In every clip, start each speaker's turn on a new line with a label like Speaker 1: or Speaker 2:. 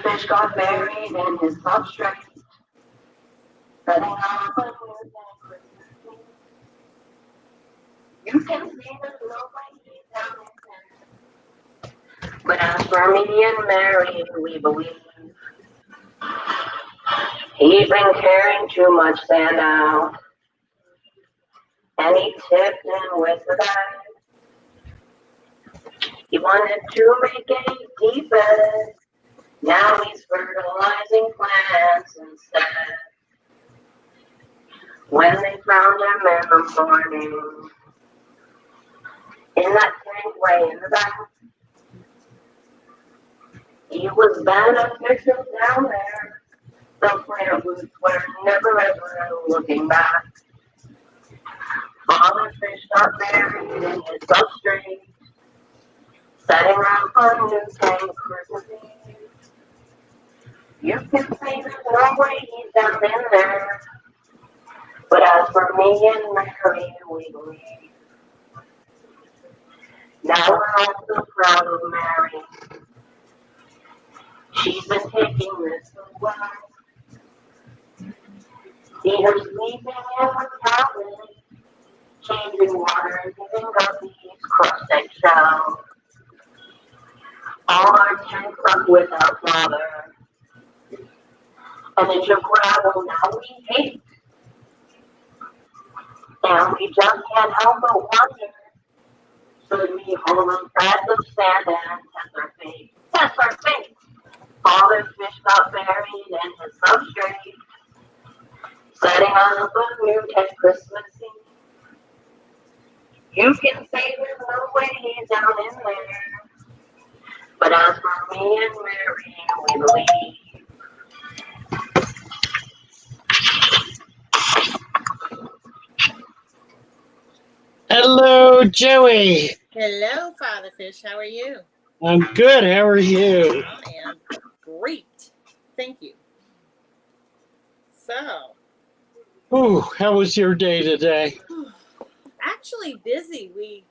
Speaker 1: fish got buried in his substrate, setting off a new day. You can see the little lady down there. But as for me and Mary, we believe he'd been carrying too much sand out, and he tipped in with the bag. He wanted to make a deep bed. Now he's fertilizing plants instead. When they found him in the morning, in that tank way in the back, he was beneficial down there. The plant roots were never ever looking back. All the fish got buried in his substrate, setting off a new tank Christmas Eve. You can say there's no way he's down in there, but as for me and Mary, we believe. Now we're all so proud of Mary. She's been taking this so well. See her sleeping in her cabin, changing water and giving guppies crushed eggshells. All our tanks up without bother. An inch of gravel now we hate. And we just can't help but wonder, should we hold them fast of sand and test our fate? Test our fate! All the fish got buried in his substrate, setting up a new tank Christmas Eve. You can say there's no way he's down in there, but as for me and Mary, we believe.
Speaker 2: Hello, Joey.
Speaker 3: Hello, Father Fish. How are you?
Speaker 2: I'm good. How are you?
Speaker 3: I am great. Thank you. So.
Speaker 2: Ooh, how was your day today?
Speaker 3: Actually busy. We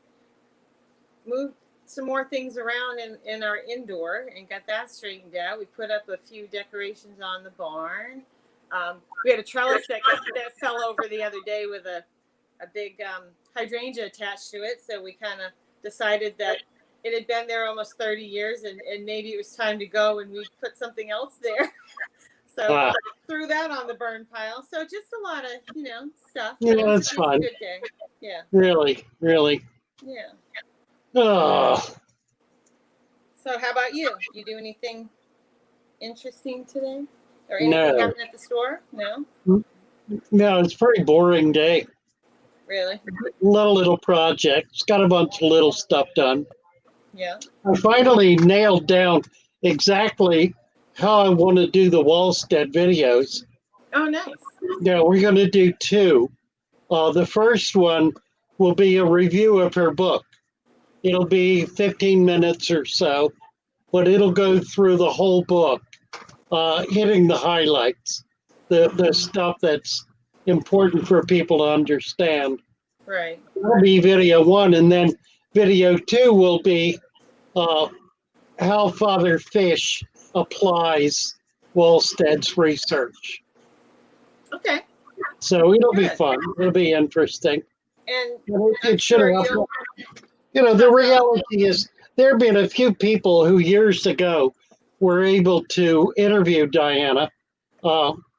Speaker 3: moved some more things around in our indoor and got that straightened out. We put up a few decorations on the barn. We had a trellis that fell over the other day with a big hydrangea attached to it. So we kind of decided that it had been there almost 30 years and maybe it was time to go and we put something else there. So threw that on the burn pile. So just a lot of, stuff.
Speaker 2: Yeah, that's fun.
Speaker 3: Good day. Yeah.
Speaker 2: Really?
Speaker 3: Yeah.
Speaker 2: Oh.
Speaker 3: So how about you? You do anything interesting today? Or anything happen at the store? No?
Speaker 2: No, it's a pretty boring day.
Speaker 3: Really?
Speaker 2: Little projects. Got a bunch of little stuff done.
Speaker 3: Yeah.
Speaker 2: I finally nailed down exactly how I want to do the Wallstead videos.
Speaker 3: Oh, nice.
Speaker 2: Yeah, we're going to do two. The first one will be a review of her book. It'll be 15 minutes or so, but it'll go through the whole book, hitting the highlights, the stuff that's important for people to understand.
Speaker 3: Right.
Speaker 2: That'll be video one, and then video two will be how Father Fish applies Wallstead's research.
Speaker 3: Okay.
Speaker 2: So it'll be fun. It'll be interesting.
Speaker 3: And
Speaker 2: it should have. The reality is there have been a few people who years ago were able to interview Diana.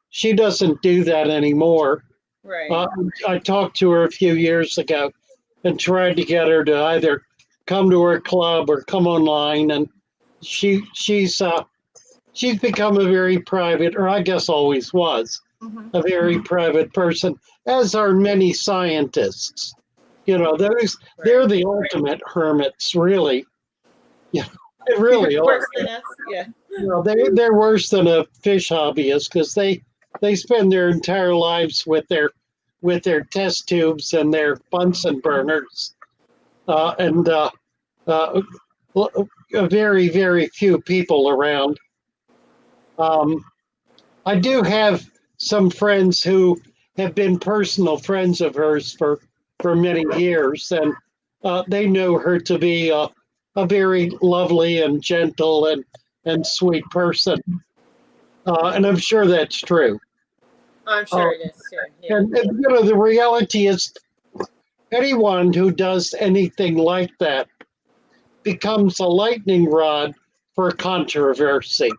Speaker 2: She doesn't do that anymore.
Speaker 3: Right.
Speaker 2: I talked to her a few years ago and tried to get her to either come to her club or come online, and she's become a very private, or I guess always was, a very private person, as are many scientists. They're the ultimate hermits, really. Yeah, they really are.
Speaker 3: Worse than us, yeah.
Speaker 2: They're worse than a fish hobbyist because they spend their entire lives with their test tubes and their Bunsen burners, and very, very few people around. I do have some friends who have been personal friends of hers for many years, and they know her to be a very lovely and gentle and and sweet person. And I'm sure that's true.
Speaker 3: I'm sure it is too. Yeah.
Speaker 2: And you know, the reality is anyone who does anything like that becomes a lightning rod for controversy.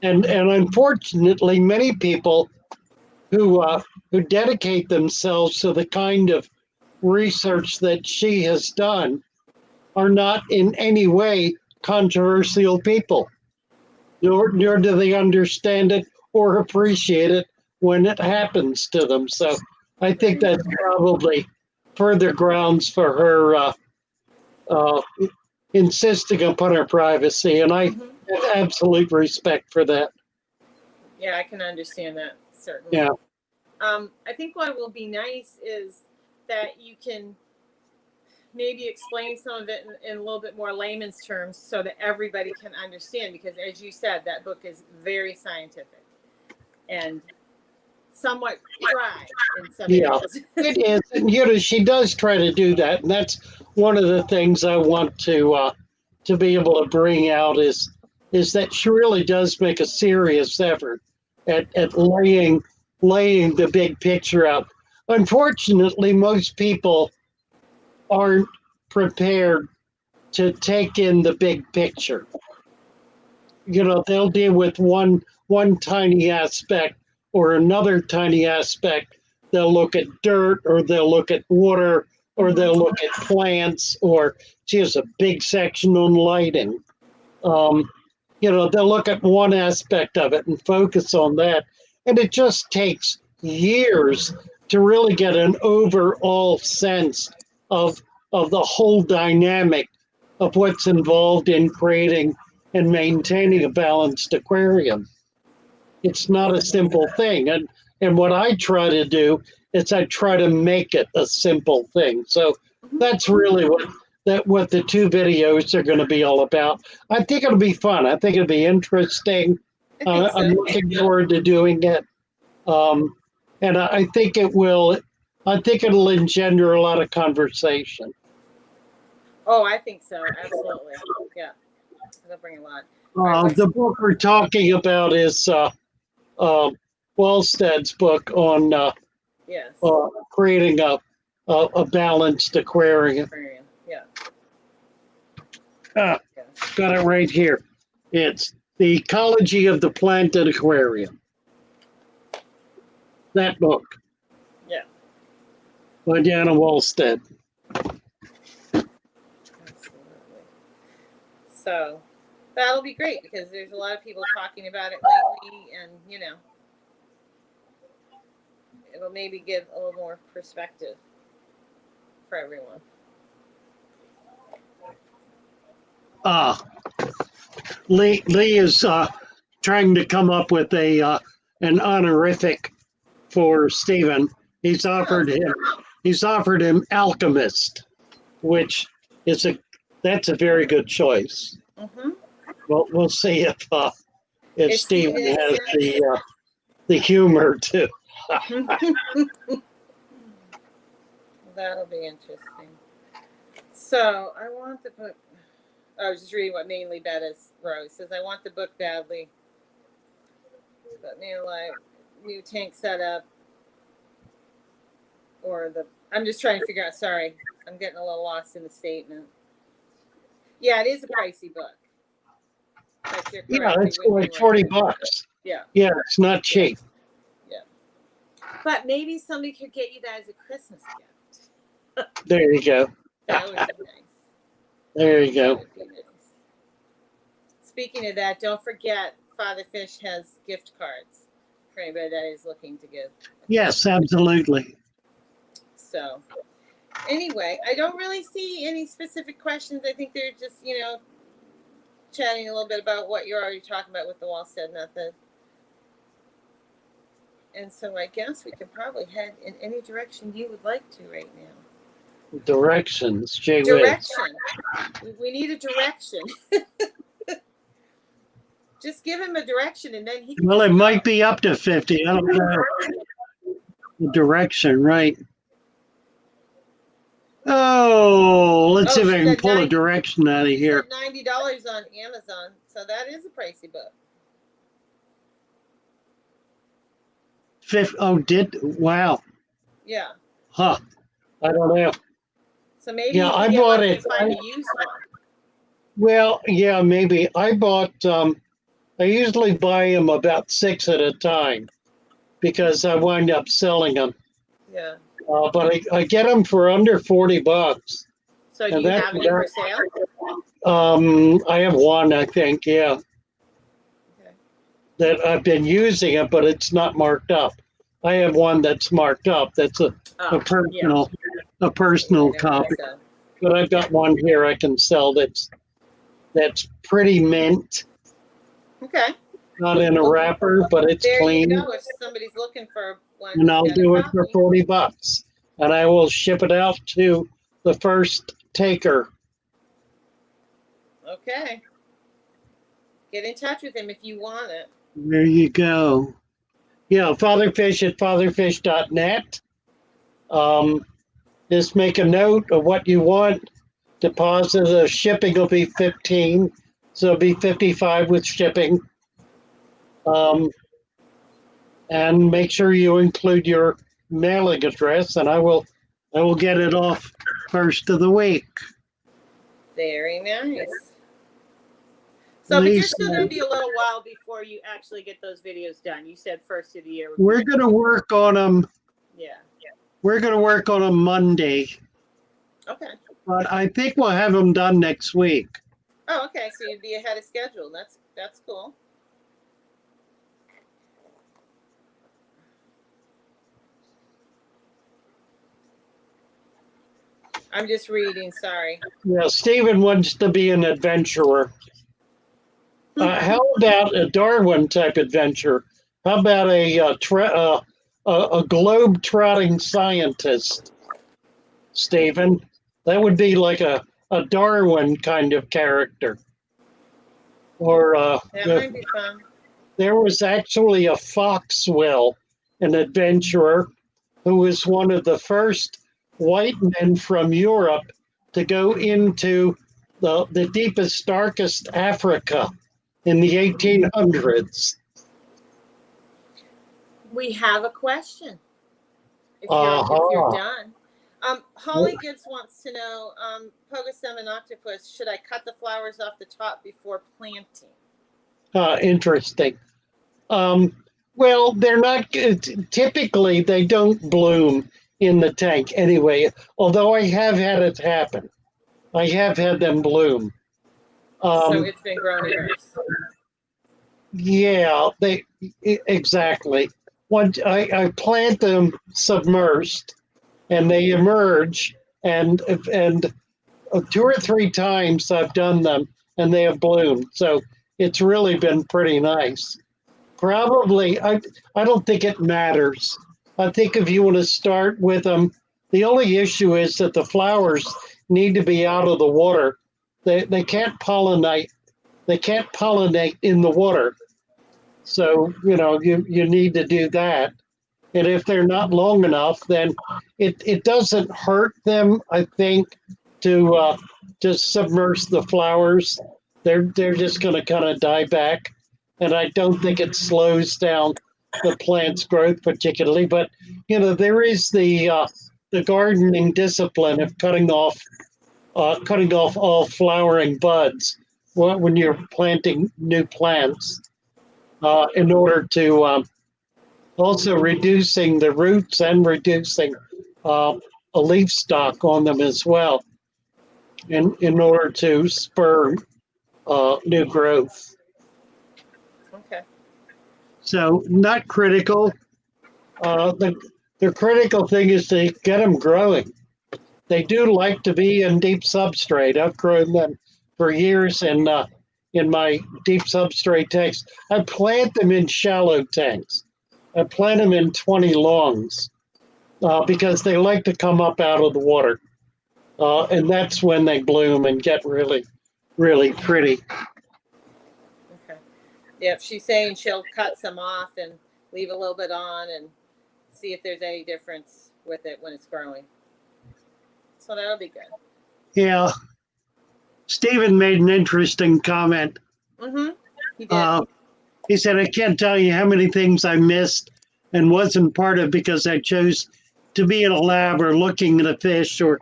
Speaker 2: And unfortunately, many people who dedicate themselves to the kind of research that she has done are not in any way controversial people, nor do they understand it or appreciate it when it happens to them. So I think that's probably further grounds for her uh, insisting upon her privacy. And I have absolute respect for that.
Speaker 3: Yeah, I can understand that, certainly.
Speaker 2: Yeah.
Speaker 3: I think what will be nice is that you can maybe explain some of it in a little bit more layman's terms so that everybody can understand, because as you said, that book is very scientific and somewhat dry in some areas.
Speaker 2: It is. And, you know, she does try to do that. And that's one of the things I want to be able to bring out is that she really does make a serious effort at laying the big picture out. Unfortunately, most people aren't prepared to take in the big picture. You know, they'll deal with one tiny aspect or another tiny aspect. They'll look at dirt, or they'll look at water, or they'll look at plants, or she has a big section on lighting. You know, they'll look at one aspect of it and focus on that. And it just takes years to really get an overall sense of the whole dynamic of what's involved in creating and maintaining a balanced aquarium. It's not a simple thing. And what I try to do is I try to make it a simple thing. So that's really what the two videos are going to be all about. I think it'll be fun. I think it'll be interesting.
Speaker 3: I think so.
Speaker 2: I'm looking forward to doing it. And I think it'll engender a lot of conversation.
Speaker 3: Oh, I think so. Absolutely. Yeah. It'll bring a lot.
Speaker 2: The book we're talking about is Wallsted's book on
Speaker 3: Yes.
Speaker 2: creating a balanced aquarium.
Speaker 3: Yeah.
Speaker 2: Got it right here. It's The Ecology of the Planted Aquarium. That book.
Speaker 3: Yeah.
Speaker 2: By Diana Wallsted.
Speaker 3: Absolutely. So that'll be great because there's a lot of people talking about it lately, and you know, it'll maybe give a little more perspective for everyone.
Speaker 2: Lee is trying to come up with an honorific for Stephen. He's offered him alchemist, which is that's a very good choice. Well, we'll see if Stephen has the humor to.
Speaker 3: That'll be interesting. So I want the book. I was just reading what mainly Bettis wrote. It says, I want the book badly. But new tank setup. I'm just trying to figure out, sorry, I'm getting a little lost in the statement. Yeah, it is a pricey book.
Speaker 2: Yeah, it's like $40.
Speaker 3: Yeah.
Speaker 2: Yeah, it's not cheap.
Speaker 3: Yeah. But maybe somebody could get you that as a Christmas gift.
Speaker 2: There you go.
Speaker 3: That would be nice.
Speaker 2: There you go.
Speaker 3: Nice. Speaking of that, don't forget Father Fish has gift cards for anybody that is looking to give.
Speaker 2: Yes, absolutely.
Speaker 3: So anyway, I don't really see any specific questions. I think they're just, chatting a little bit about what you're already talking about with the Wallstead method. And so I guess we can probably head in any direction you would like to right now.
Speaker 2: Directions, Jay.
Speaker 3: Direction. We need a direction. Just give him a direction and then he can.
Speaker 2: Well, it might be up to 50. I don't know. The direction, right? Oh, let's see
Speaker 3: Oh,
Speaker 2: if
Speaker 3: she
Speaker 2: I can
Speaker 3: said
Speaker 2: pull a
Speaker 3: nine.
Speaker 2: direction out of
Speaker 3: She
Speaker 2: here.
Speaker 3: said $90 on Amazon, so that is a pricey book.
Speaker 2: Wow.
Speaker 3: Yeah.
Speaker 2: Huh. I don't know.
Speaker 3: So maybe
Speaker 2: Yeah,
Speaker 3: you
Speaker 2: I
Speaker 3: can get
Speaker 2: bought
Speaker 3: one if
Speaker 2: it.
Speaker 3: you find a used one.
Speaker 2: Well, yeah, maybe. I bought, I usually buy them about 6 at a time because I wind up selling them.
Speaker 3: Yeah.
Speaker 2: But I get them for under $40.
Speaker 3: So do
Speaker 2: And
Speaker 3: you have any for sale?
Speaker 2: I have one, I think, yeah,
Speaker 3: Okay.
Speaker 2: that I've been using it, but it's not marked up. I have one that's marked up. That's a
Speaker 3: Oh, yeah.
Speaker 2: a
Speaker 3: Yeah, I
Speaker 2: personal
Speaker 3: don't think
Speaker 2: copy.
Speaker 3: so.
Speaker 2: But I've got one here I can sell that's pretty mint,
Speaker 3: Okay.
Speaker 2: not in a
Speaker 3: Well,
Speaker 2: wrapper, but it's
Speaker 3: there you
Speaker 2: clean.
Speaker 3: go. If somebody's looking for one
Speaker 2: And
Speaker 3: who's
Speaker 2: I'll
Speaker 3: got a
Speaker 2: do it for
Speaker 3: copy.
Speaker 2: $40. And I will ship it out to the first taker.
Speaker 3: Okay. Get in touch with him if you want it.
Speaker 2: There you go. Yeah, fatherfish at fatherfish.net. Just make a note of what you want. Deposit the shipping will be 15, so it'll be 55 with shipping. And make sure you include your mailing address, and I will get it off first of the week.
Speaker 3: Very nice. So, but you're
Speaker 2: Lisa,
Speaker 3: still going to be a little while before you actually get those videos done. You said first of the year.
Speaker 2: we're going to work on them.
Speaker 3: Yeah.
Speaker 2: We're going to work on them Monday,
Speaker 3: Okay.
Speaker 2: but I think we'll have them done next week.
Speaker 3: Oh, okay. So you'd be ahead of schedule. That's cool. I'm just reading. Sorry.
Speaker 2: Yeah, Stephen wants to be an adventurer. How about a Darwin type adventure? How about a globe trotting scientist, Stephen? That would be like a Darwin kind of character. Or
Speaker 3: That might be fun.
Speaker 2: there was actually a Foxwell, an adventurer, who was one of the first white men from Europe to go into the deepest, darkest Africa in the 1800s.
Speaker 3: We have a question. If you're done. Holly Gibbs wants to know, Pogosem and octopus, should I cut the flowers off the top before planting?
Speaker 2: Interesting. Well, they're not typically they don't bloom in the tank anyway. Although I have had it happen, I have had them bloom.
Speaker 3: So it's been grown in earth.
Speaker 2: Yeah, exactly. Once I plant them submersed, and they emerge, and 2 or 3 times I've done them, and they have bloomed. So it's really been pretty nice. Probably, I don't think it matters. I think if you want to start with them, the only issue is that the flowers need to be out of the water. They can't pollinate. They can't pollinate in the water. So you need to do that. And if they're not long enough, then it doesn't hurt them, I think, to just submerge the flowers. They're just going to kind of die back, and I don't think it slows down the plant's growth particularly. But there is the gardening discipline of cutting off all flowering buds when you're planting new plants in order to also reducing the roots and reducing a leaf stock on them as well in order to spur new growth.
Speaker 3: Okay.
Speaker 2: So not critical. The critical thing is to get them growing. They do like to be in deep substrate. I've grown them for years in my deep substrate tanks. I plant them in shallow tanks. I plant them in 20 longs because they like to come up out of the water. And that's when they bloom and get really, really pretty.
Speaker 3: Okay. Yeah, she's saying she'll cut some off and leave a little bit on and see if there's any difference with it when it's growing. So that'll be good.
Speaker 2: Yeah. Stephen made an interesting comment.
Speaker 3: Mm-hmm. He did.
Speaker 2: He said, I can't tell you how many things I missed and wasn't part of because I chose to be in a lab or looking at a fish or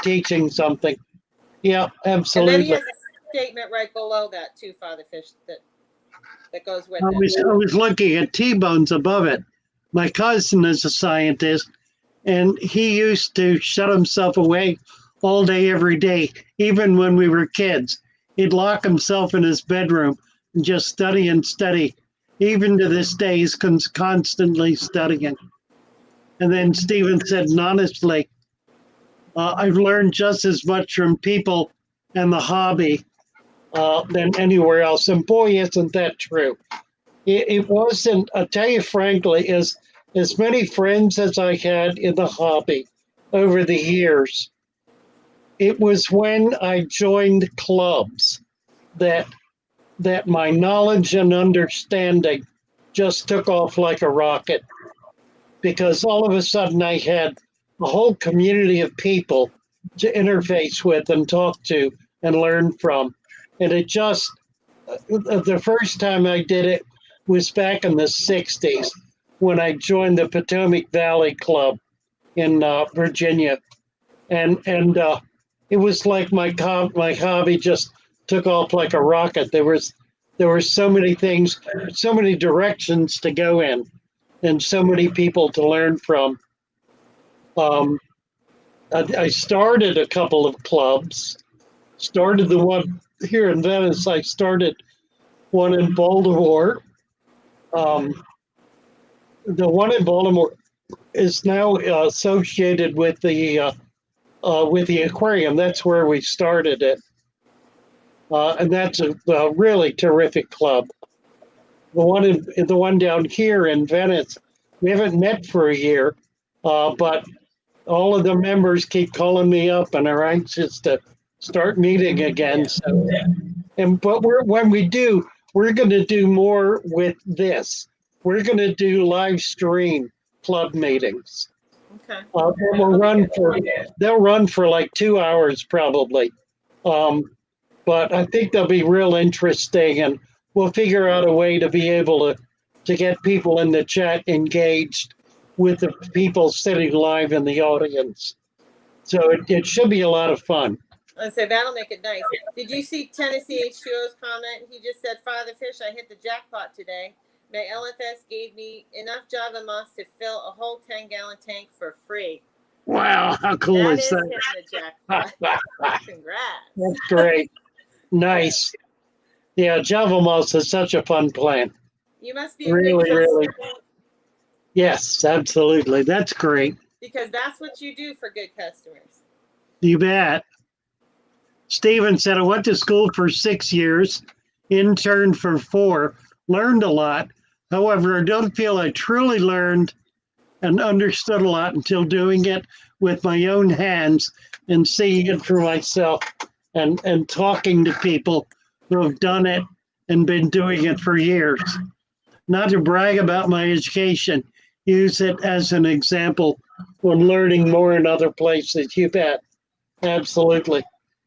Speaker 2: teaching something. Yeah,
Speaker 3: And then he
Speaker 2: absolutely.
Speaker 3: has a statement right below that too, Father Fish, that goes with
Speaker 2: I
Speaker 3: it.
Speaker 2: was looking at T-bones above it. My cousin is a scientist, and he used to shut himself away all day, every day, even when we were kids. He'd lock himself in his bedroom and just study and study. Even to this day, he's constantly studying. And then Stephen said, and honestly, I've learned just as much from people and the hobby than anywhere else. And boy, isn't that true. It wasn't, I'll tell you frankly, as many friends as I had in the hobby over the years, it was when I joined clubs that my knowledge and understanding just took off like a rocket, because all of a sudden I had a whole community of people to interface with and talk to and learn from. And it just, the first time I did it was back in the 60s when I joined the Potomac Valley Club in Virginia. And it was like my hobby just took off like a rocket. There were so many things, so many directions to go in, and so many people to learn from. Um, I started a couple of clubs. Started the one here in Venice. I started one in Baltimore. Um, the one in Baltimore is now associated with the aquarium. That's where we started it, and that's a really terrific club. The one down here in Venice, we haven't met for a year, but all of the members keep calling me up and are anxious to start meeting again.
Speaker 3: Yeah.
Speaker 2: So, but when we do, we're going to do more with this. We're going to do live stream club meetings.
Speaker 3: Okay.
Speaker 2: They'll run for like 2 hours probably. But I think they'll be real interesting, and we'll figure out a way to be able to get people in the chat engaged with the people sitting live in the audience. So it should be a lot of fun.
Speaker 3: I say that'll make it nice. Did you see Tennessee H2O's comment? He just said, Father Fish, I hit the jackpot today. My LFS gave me enough Java moss to fill a whole 10-gallon tank for free.
Speaker 2: Wow, how cool
Speaker 3: That
Speaker 2: is
Speaker 3: is
Speaker 2: that?
Speaker 3: hitting the jackpot. Congrats.
Speaker 2: That's great. Nice. Yeah, Java moss is such a fun plant.
Speaker 3: You must be a
Speaker 2: Really,
Speaker 3: good
Speaker 2: really.
Speaker 3: customer.
Speaker 2: Yes, absolutely. That's great.
Speaker 3: Because that's what you do for good customers.
Speaker 2: You bet. Stephen said, I went to school for 6 years, interned for 4, learned a lot. However, I don't feel I truly learned and understood a lot until doing it with my own hands and seeing it for myself, and talking to people who have done it and been doing it for years. Not to brag about my education, use it as an example when learning more in other places. You bet. Absolutely.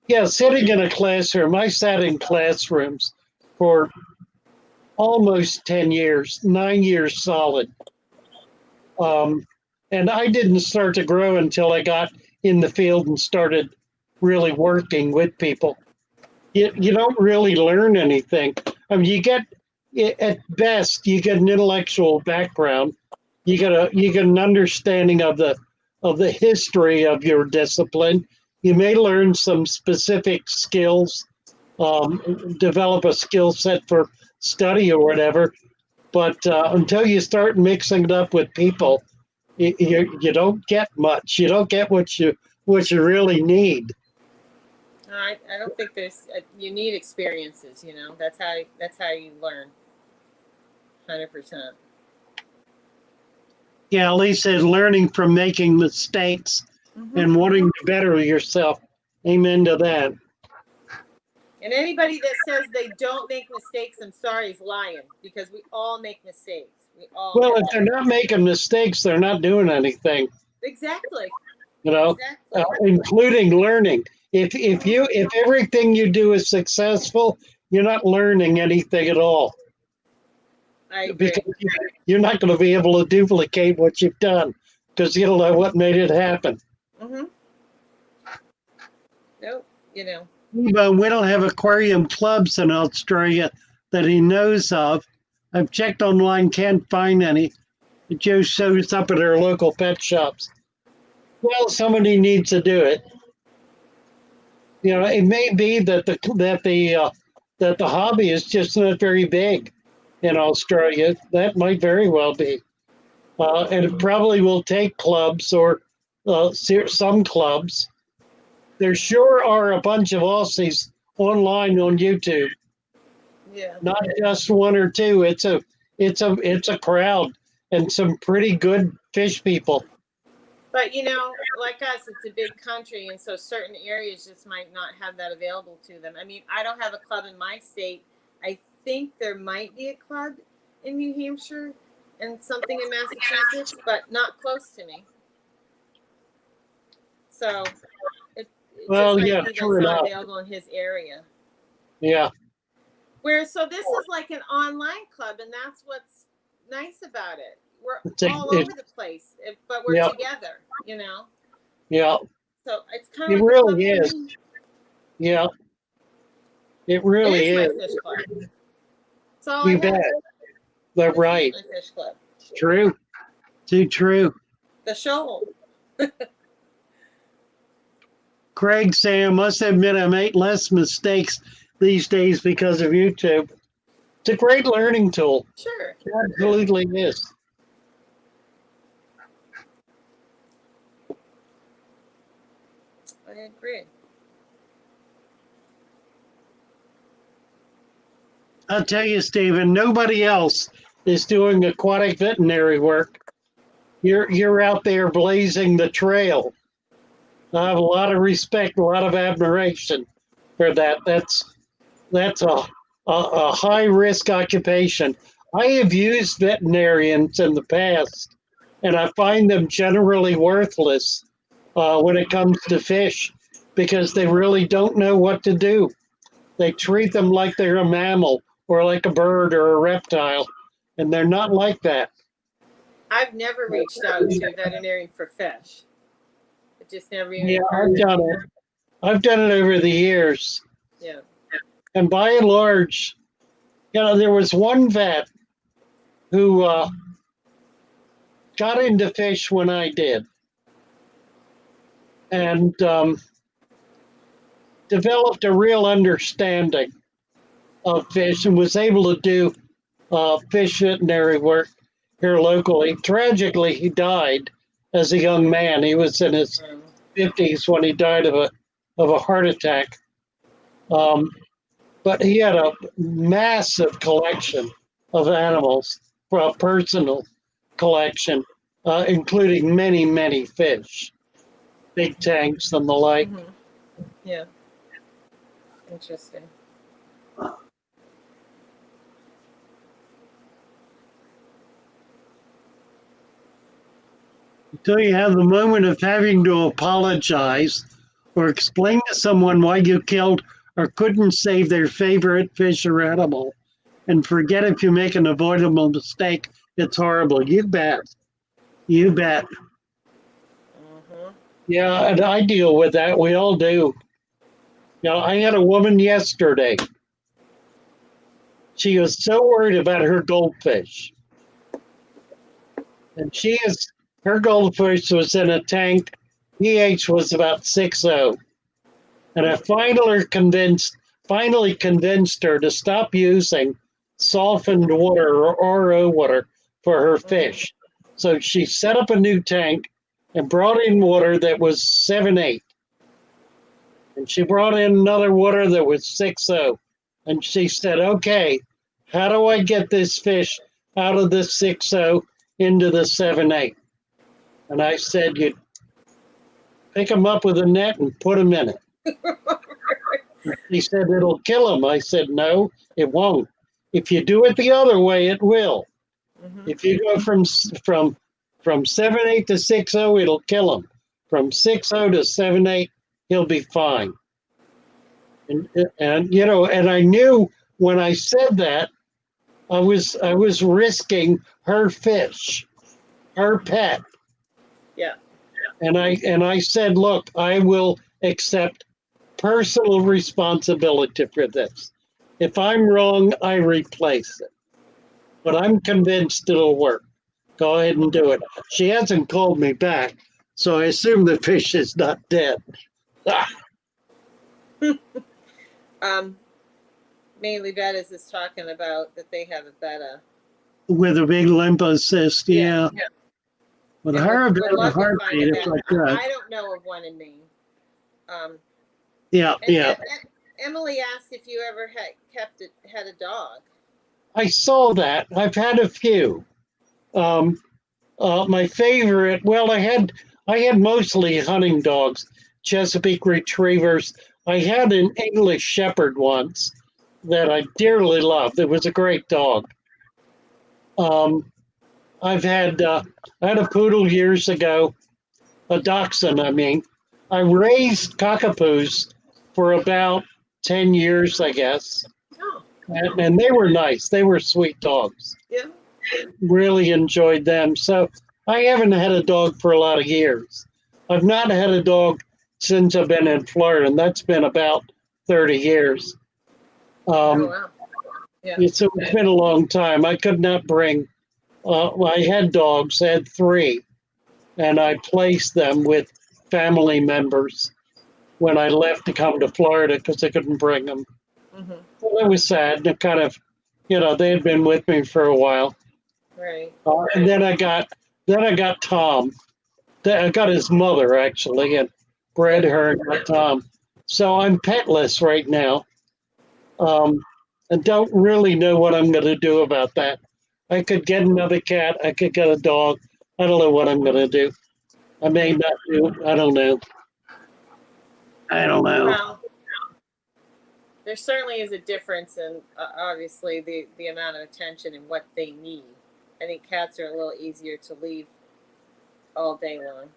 Speaker 2: Yeah, sitting in a classroom, I sat in classrooms for almost 10 years, 9 years solid. And I didn't start to grow until I got in the field and started really working with people. You don't really learn anything. I mean, you get, at best, you get an intellectual background. You get an understanding of the history of your discipline. You may learn some specific skills, develop a skill set for study or whatever. But until you start mixing it up with people, you don't get much. You don't get what you really need.
Speaker 3: I don't think there's you need experiences. You know, that's how you learn. 100%.
Speaker 2: Yeah, Lisa is learning from making mistakes and wanting to better yourself. Amen to that.
Speaker 3: And anybody that says they don't make mistakes, I'm sorry, is lying, because we all make mistakes. We all.
Speaker 2: Well, if they're not making mistakes, they're not doing anything.
Speaker 3: Exactly.
Speaker 2: you know,
Speaker 3: Exactly.
Speaker 2: including learning. If everything you do is successful, you're not learning anything at all
Speaker 3: I
Speaker 2: because
Speaker 3: agree.
Speaker 2: you're not going to be able to duplicate what you've done because you don't know what made it happen.
Speaker 3: Mm-hmm. Nope. You know.
Speaker 2: But we don't have aquarium clubs in Australia that he knows of. I've checked online, can't find any. It just shows up at our local pet shops. Well, somebody needs to do it. You know, it may be that the hobby is just not very big in Australia. That might very well be, and it probably will take clubs or some clubs. There sure are a bunch of Aussies online on YouTube.
Speaker 3: Yeah.
Speaker 2: Not just one or two. It's a crowd and some pretty good fish people.
Speaker 3: But you know, like us, it's a big country, and so certain areas just might not have that available to them. I mean, I don't have a club in my state. I think there might be a club in New Hampshire and something in Massachusetts, but not close to me. So it just
Speaker 2: Well,
Speaker 3: might
Speaker 2: yeah,
Speaker 3: be that
Speaker 2: true
Speaker 3: it's not
Speaker 2: enough.
Speaker 3: available in his area.
Speaker 2: Yeah,
Speaker 3: Where so this is like an online club, and that's what's nice about it. We're
Speaker 2: it's a,
Speaker 3: all
Speaker 2: it,
Speaker 3: over the place, but we're
Speaker 2: yeah,
Speaker 3: together, you know.
Speaker 2: yeah.
Speaker 3: So it's kind of
Speaker 2: It
Speaker 3: like a club
Speaker 2: really
Speaker 3: for
Speaker 2: is.
Speaker 3: me.
Speaker 2: Yeah, it
Speaker 3: It
Speaker 2: really
Speaker 3: is my
Speaker 2: is.
Speaker 3: fish club. That's all I
Speaker 2: You bet.
Speaker 3: have.
Speaker 2: They're
Speaker 3: This is
Speaker 2: right.
Speaker 3: my fish club.
Speaker 2: It's true. Too true.
Speaker 3: The shoal.
Speaker 2: Craig saying, I must admit I make less mistakes these days because of YouTube. It's a great learning tool.
Speaker 3: Sure.
Speaker 2: It absolutely is.
Speaker 3: I agree.
Speaker 2: I'll tell you, Stephen, nobody else is doing aquatic veterinary work. You're out there blazing the trail. I have a lot of respect, a lot of admiration for that. That's a high risk occupation. I have used veterinarians in the past, and I find them generally worthless when it comes to fish because they really don't know what to do. They treat them like they're a mammal or like a bird or a reptile, and they're not like that.
Speaker 3: I've never reached out to a veterinarian for fish. It just never even
Speaker 2: Yeah,
Speaker 3: occurred
Speaker 2: I've
Speaker 3: to
Speaker 2: done
Speaker 3: me.
Speaker 2: it. I've done it over the years.
Speaker 3: Yeah.
Speaker 2: And by and large, there was one vet who got into fish when I did and developed a real understanding of fish and was able to do fish veterinary work here locally. Tragically, he died as a young man. He was in his 50s when he died of a heart attack. Um, but he had a massive collection of animals, a personal collection, including many, many fish, big tanks and the like.
Speaker 3: Mm-hmm. Yeah. Interesting.
Speaker 2: Until you have the moment of having to apologize or explain to someone why you killed or couldn't save their favorite fish or animal, and forget if you make an avoidable mistake, it's horrible. You bet. You bet.
Speaker 3: Mm-hmm.
Speaker 2: Yeah, and I deal with that. We all do. I had a woman yesterday. She was so worried about her goldfish. And her goldfish was in a tank. pH was about 6.0. And I finally convinced her to stop using softened water or RO water for her fish. So she set up a new tank and brought in water that was 7.8. And she brought in another water that was 6.0. And she said, okay, how do I get this fish out of the 6.0 into the 7.8? And I said, you pick them up with a net and put them in it. He said, it'll kill them. I said, no, it won't. If you do it the other way, it will.
Speaker 3: Mm-hmm.
Speaker 2: If you go from 7.8 to 6.0, it'll kill them. from 6:0 to 7:8, he'll be fine. And you know, and I knew when I said that I was risking her fish, her pet.
Speaker 3: Yeah.
Speaker 2: And I said, look, I will accept personal responsibility for this. If I'm wrong, I replace it. But I'm convinced it'll work. Go ahead and do it. She hasn't called me back, so I assume the fish is not dead.
Speaker 3: Mainly Bettis is talking about that they have a betta.
Speaker 2: With a big lymphocyst, yeah.
Speaker 3: Yeah.
Speaker 2: With
Speaker 3: And
Speaker 2: her, a bit
Speaker 3: would
Speaker 2: of a
Speaker 3: love to find
Speaker 2: heartbeat
Speaker 3: a
Speaker 2: if I
Speaker 3: vet.
Speaker 2: could.
Speaker 3: I don't know of one in Maine.
Speaker 2: Yeah,
Speaker 3: And,
Speaker 2: yeah.
Speaker 3: and Emily asked if you ever had a dog.
Speaker 2: I saw that. I've had a few. My favorite, well, I had mostly hunting dogs, Chesapeake Retrievers. I had an English Shepherd once that I dearly loved. It was a great dog. I've had I had a poodle years ago, a dachshund. I mean, I raised cockapoos for about 10 years, I guess,
Speaker 3: Oh,
Speaker 2: and they were nice. They were sweet dogs.
Speaker 3: yeah.
Speaker 2: Really enjoyed them. So I haven't had a dog for a lot of years. I've not had a dog since I've been in Florida, and that's been about 30 years.
Speaker 3: Oh, wow. Yeah.
Speaker 2: So it's been a long time. I could not bring, I had dogs, I had three, and I placed them with family members when I left to come to Florida because I couldn't bring them.
Speaker 3: Mm-hmm.
Speaker 2: Well, it was sad. It kind of, you know, they had been with me for a while.
Speaker 3: Right.
Speaker 2: And then I got Tom. I got his mother actually, and bred her and got Tom. So I'm petless right now, and don't really know what I'm going to do about that. I could get another cat. I could get a dog. I don't know what I'm going to do. I may not do. I don't know. I don't know.
Speaker 3: Well, there certainly is a difference in obviously the amount of attention and what they need. I think cats are a little easier to leave all day long.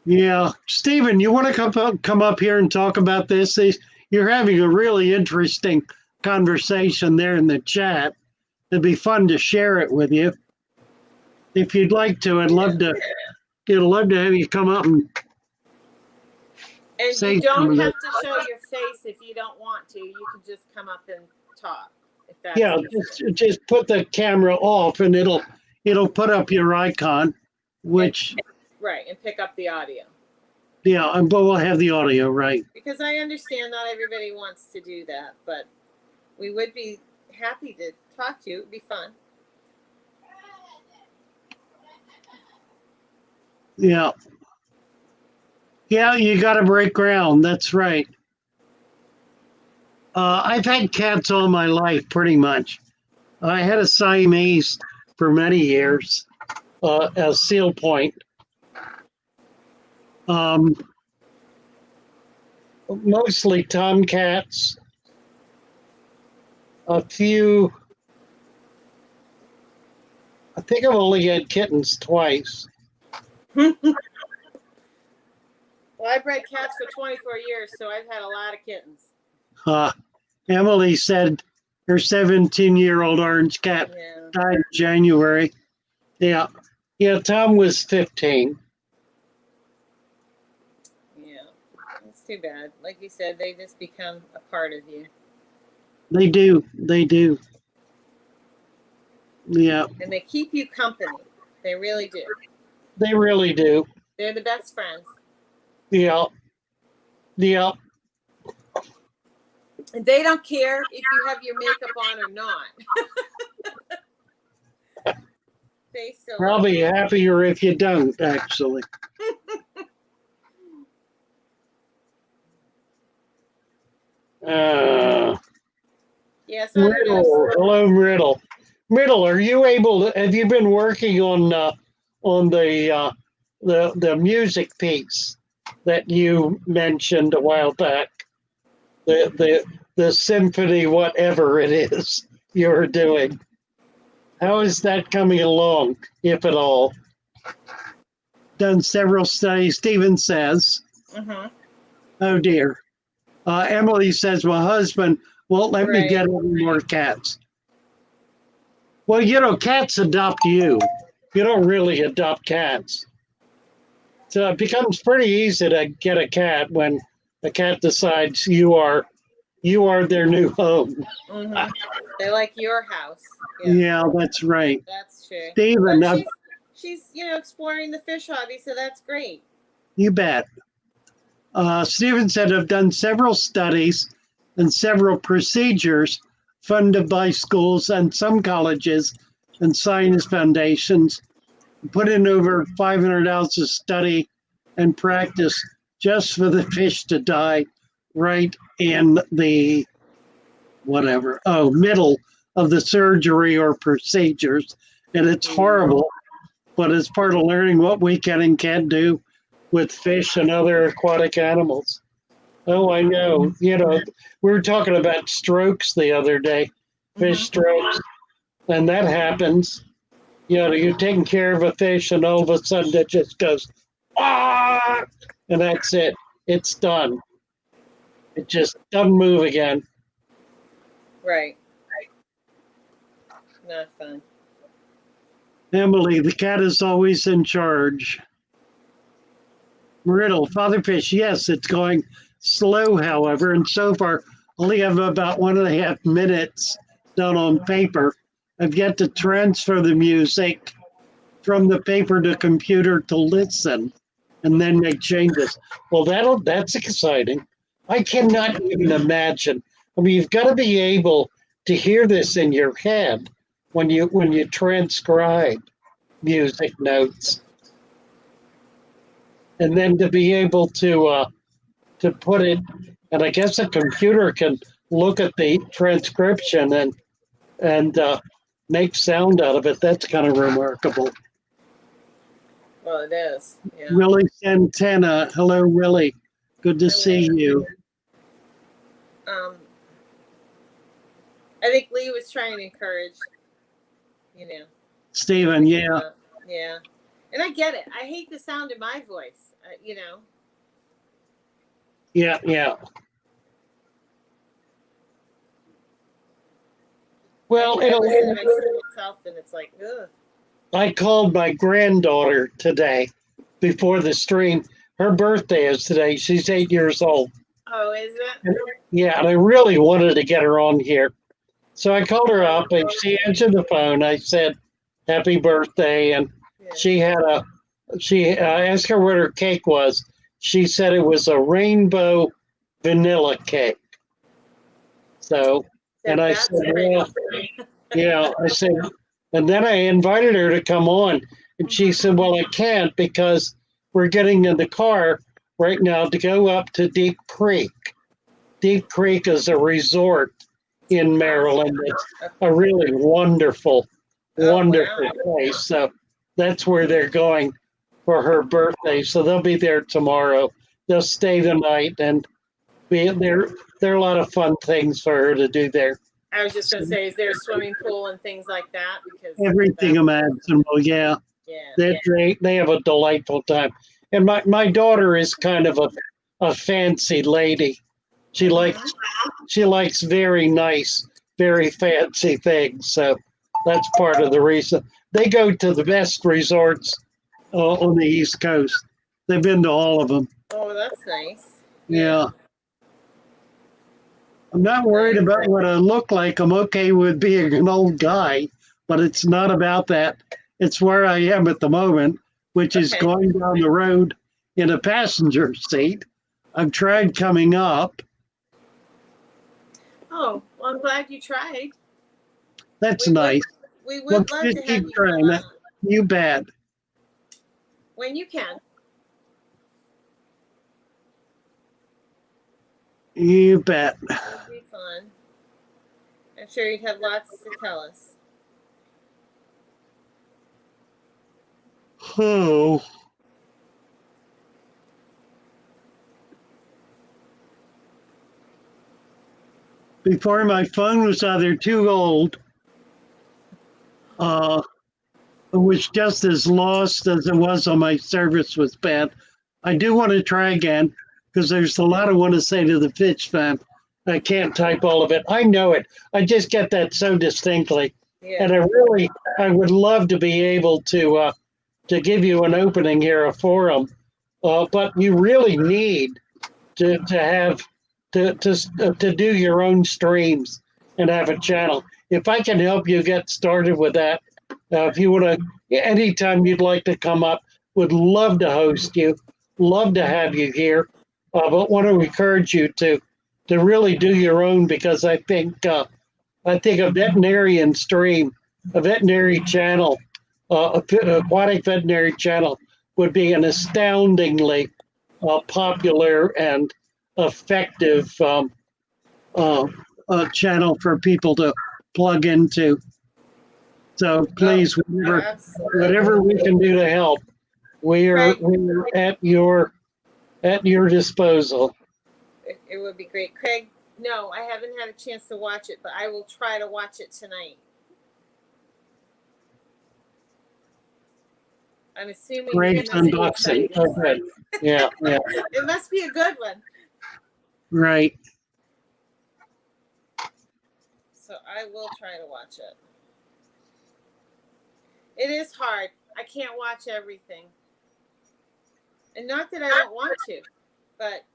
Speaker 2: Yeah, Stephen, you want to come up here and talk about this? You're having a really interesting conversation there in the chat. It'd be fun to share it with you. If you'd like to, I'd love to. I'd love to have you come up and
Speaker 3: And
Speaker 2: say
Speaker 3: you don't
Speaker 2: something.
Speaker 3: have to show your face if you don't want to. You can just come up and talk. If that's
Speaker 2: Yeah, just put the camera off, and it'll put up your icon, which
Speaker 3: right, and pick up the audio.
Speaker 2: yeah, but we'll have the audio, right?
Speaker 3: Because I understand not everybody wants to do that, but we would be happy to talk to you. It'd be fun.
Speaker 2: Yeah. Yeah, you got to break ground. That's right. I've had cats all my life, pretty much. I had a Siamese for many years, a Seal Point. Mostly tomcats. A few. I think I've only had kittens twice.
Speaker 3: Well, I bred cats for 24 years, so I've had a lot of kittens.
Speaker 2: Emily said her 17-year-old orange cat died in January. Yeah. Yeah, Tom was 15.
Speaker 3: Yeah, it's too bad. Like you said, they just become a part of you.
Speaker 2: They do. They do. Yeah.
Speaker 3: And they keep you company. They really do.
Speaker 2: They really do.
Speaker 3: They're the best friends.
Speaker 2: Yeah. Yeah.
Speaker 3: And they don't care if you have your makeup on or not. They still
Speaker 2: Probably happier if you don't, actually.
Speaker 3: Yes,
Speaker 2: Riddle. Hello, Riddle. Riddle, are you able to, have you been working on the music piece that you mentioned a while back? The symphony, whatever it is you're doing. How is that coming along, if at all? done several studies. Stephen says,
Speaker 3: Mm-hmm.
Speaker 2: oh dear. Emily says, my husband won't let me
Speaker 3: Right.
Speaker 2: get any more cats. Well, you know, cats adopt you. You don't really adopt cats. So it becomes pretty easy to get a cat when the cat decides you are their new home.
Speaker 3: Mm-hmm. They like your house. Yeah,
Speaker 2: Yeah, that's right.
Speaker 3: that's true.
Speaker 2: Stephen,
Speaker 3: But she's exploring the fish hobby, so that's great.
Speaker 2: you bet. Stephen said, I've done several studies and several procedures funded by schools and some colleges and science foundations, put in over 500 hours of study and practice just for the fish to die right in the middle of the surgery or procedures. And it's horrible, but it's part of learning what we can and can't do with fish and other aquatic animals. Oh, I know. You know, we were talking about strokes the other day, fish strokes, and that happens. You know, you're taking care of a fish, and all of a sudden it just goes, ah, and that's it. It's done. It just doesn't move again.
Speaker 3: Right. Not fun.
Speaker 2: Emily, the cat is always in charge. Riddle, Father Fish, yes, it's going slow, however, and so far only have about 1.5 minutes done on paper. I've yet to transfer the music from the paper to computer to listen and then make changes. Well, that's exciting. I cannot even imagine. I mean, you've got to be able to hear this in your head when you transcribe music notes, and then to be able to put it. And I guess a computer can look at the transcription and make sound out of it. That's kind of remarkable.
Speaker 3: Well, it is. Yeah.
Speaker 2: Willie Santana. Hello, Willie. Good to see you.
Speaker 3: I think Lee was trying to encourage,
Speaker 2: Stephen, yeah.
Speaker 3: Yeah. And I get it. I hate the sound of my voice,
Speaker 2: Yeah, yeah. Well,
Speaker 3: I listen to myself and it's like, ugh.
Speaker 2: I called my granddaughter today before the stream. Her birthday is today. She's 8 years old.
Speaker 3: Oh, is it?
Speaker 2: Yeah, and I really wanted to get her on here. So I called her up and she answered the phone. I said, happy birthday. And
Speaker 3: Yeah.
Speaker 2: I asked her what her cake was. She said it was a rainbow vanilla cake. So, and I said, well, yeah, I said, and then I invited her to come on. And she said, well, I can't because we're getting in the car right now to go up to Deep Creek. Deep Creek is a resort in Maryland. It's a really wonderful place. So that's where they're going for her birthday. So they'll be there tomorrow. They'll stay the night and be there. There are a lot of fun things for her to do there.
Speaker 3: I was just going to say, is there a swimming pool and things like that? Because
Speaker 2: everything imaginable, yeah. They have a delightful time. And my daughter is kind of a fancy lady. She likes very nice, very fancy things. So that's part of the reason. They go to the best resorts on the East Coast. They've been to all of them.
Speaker 3: Oh, that's nice.
Speaker 2: Yeah. I'm not worried about what I look like. I'm okay with being an old guy, but it's not about that. It's where I am at the moment, which is going down the road in a passenger seat. I've tried coming up.
Speaker 3: Oh, well, I'm glad you tried.
Speaker 2: That's nice.
Speaker 3: We would love to have you
Speaker 2: trying that. You bet.
Speaker 3: When you can.
Speaker 2: You bet.
Speaker 3: It'd be fun. I'm sure you'd have lots to tell us.
Speaker 2: Oh. Before my phone was either too old was just as lost as it was on my service was bad. I do want to try again because there's a lot I want to say to the Fitch fan. I can't type all of it. I know it. I just get that so distinctly.
Speaker 3: Yeah.
Speaker 2: And I would love to be able to give you an opening here, a forum. But you really need to have to do your own streams and have a channel. If I can help you get started with that, if you want to, anytime you'd like to come up, would love to host you, love to have you here, but want to encourage you to really do your own because I think a veterinarian stream, a veterinary channel, aquatic veterinary channel would be an astoundingly popular and effective channel for people to plug into. So please, whatever we can do to help, we're at your disposal.
Speaker 3: It would be great. Craig, no, I haven't had a chance to watch it, but I will try to watch it tonight. I'm assuming
Speaker 2: Great unboxing. Oh, good. Yeah, yeah.
Speaker 3: It must be a good one.
Speaker 2: Right.
Speaker 3: So I will try to watch it. It is hard. I can't watch everything. And not that I don't want to, but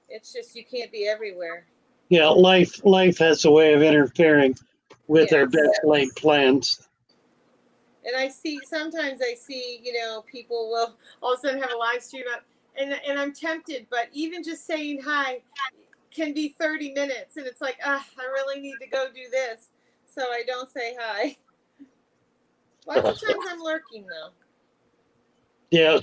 Speaker 3: it's just you can't be everywhere.
Speaker 2: Yeah, life has a way of interfering with our best laid plans.
Speaker 3: And sometimes I see, people will all of a sudden have a live stream up and I'm tempted, but even just saying hi can be 30 minutes. And it's like, I really need to go do this. So I don't say hi. Lots of times I'm lurking though.
Speaker 2: Yeah,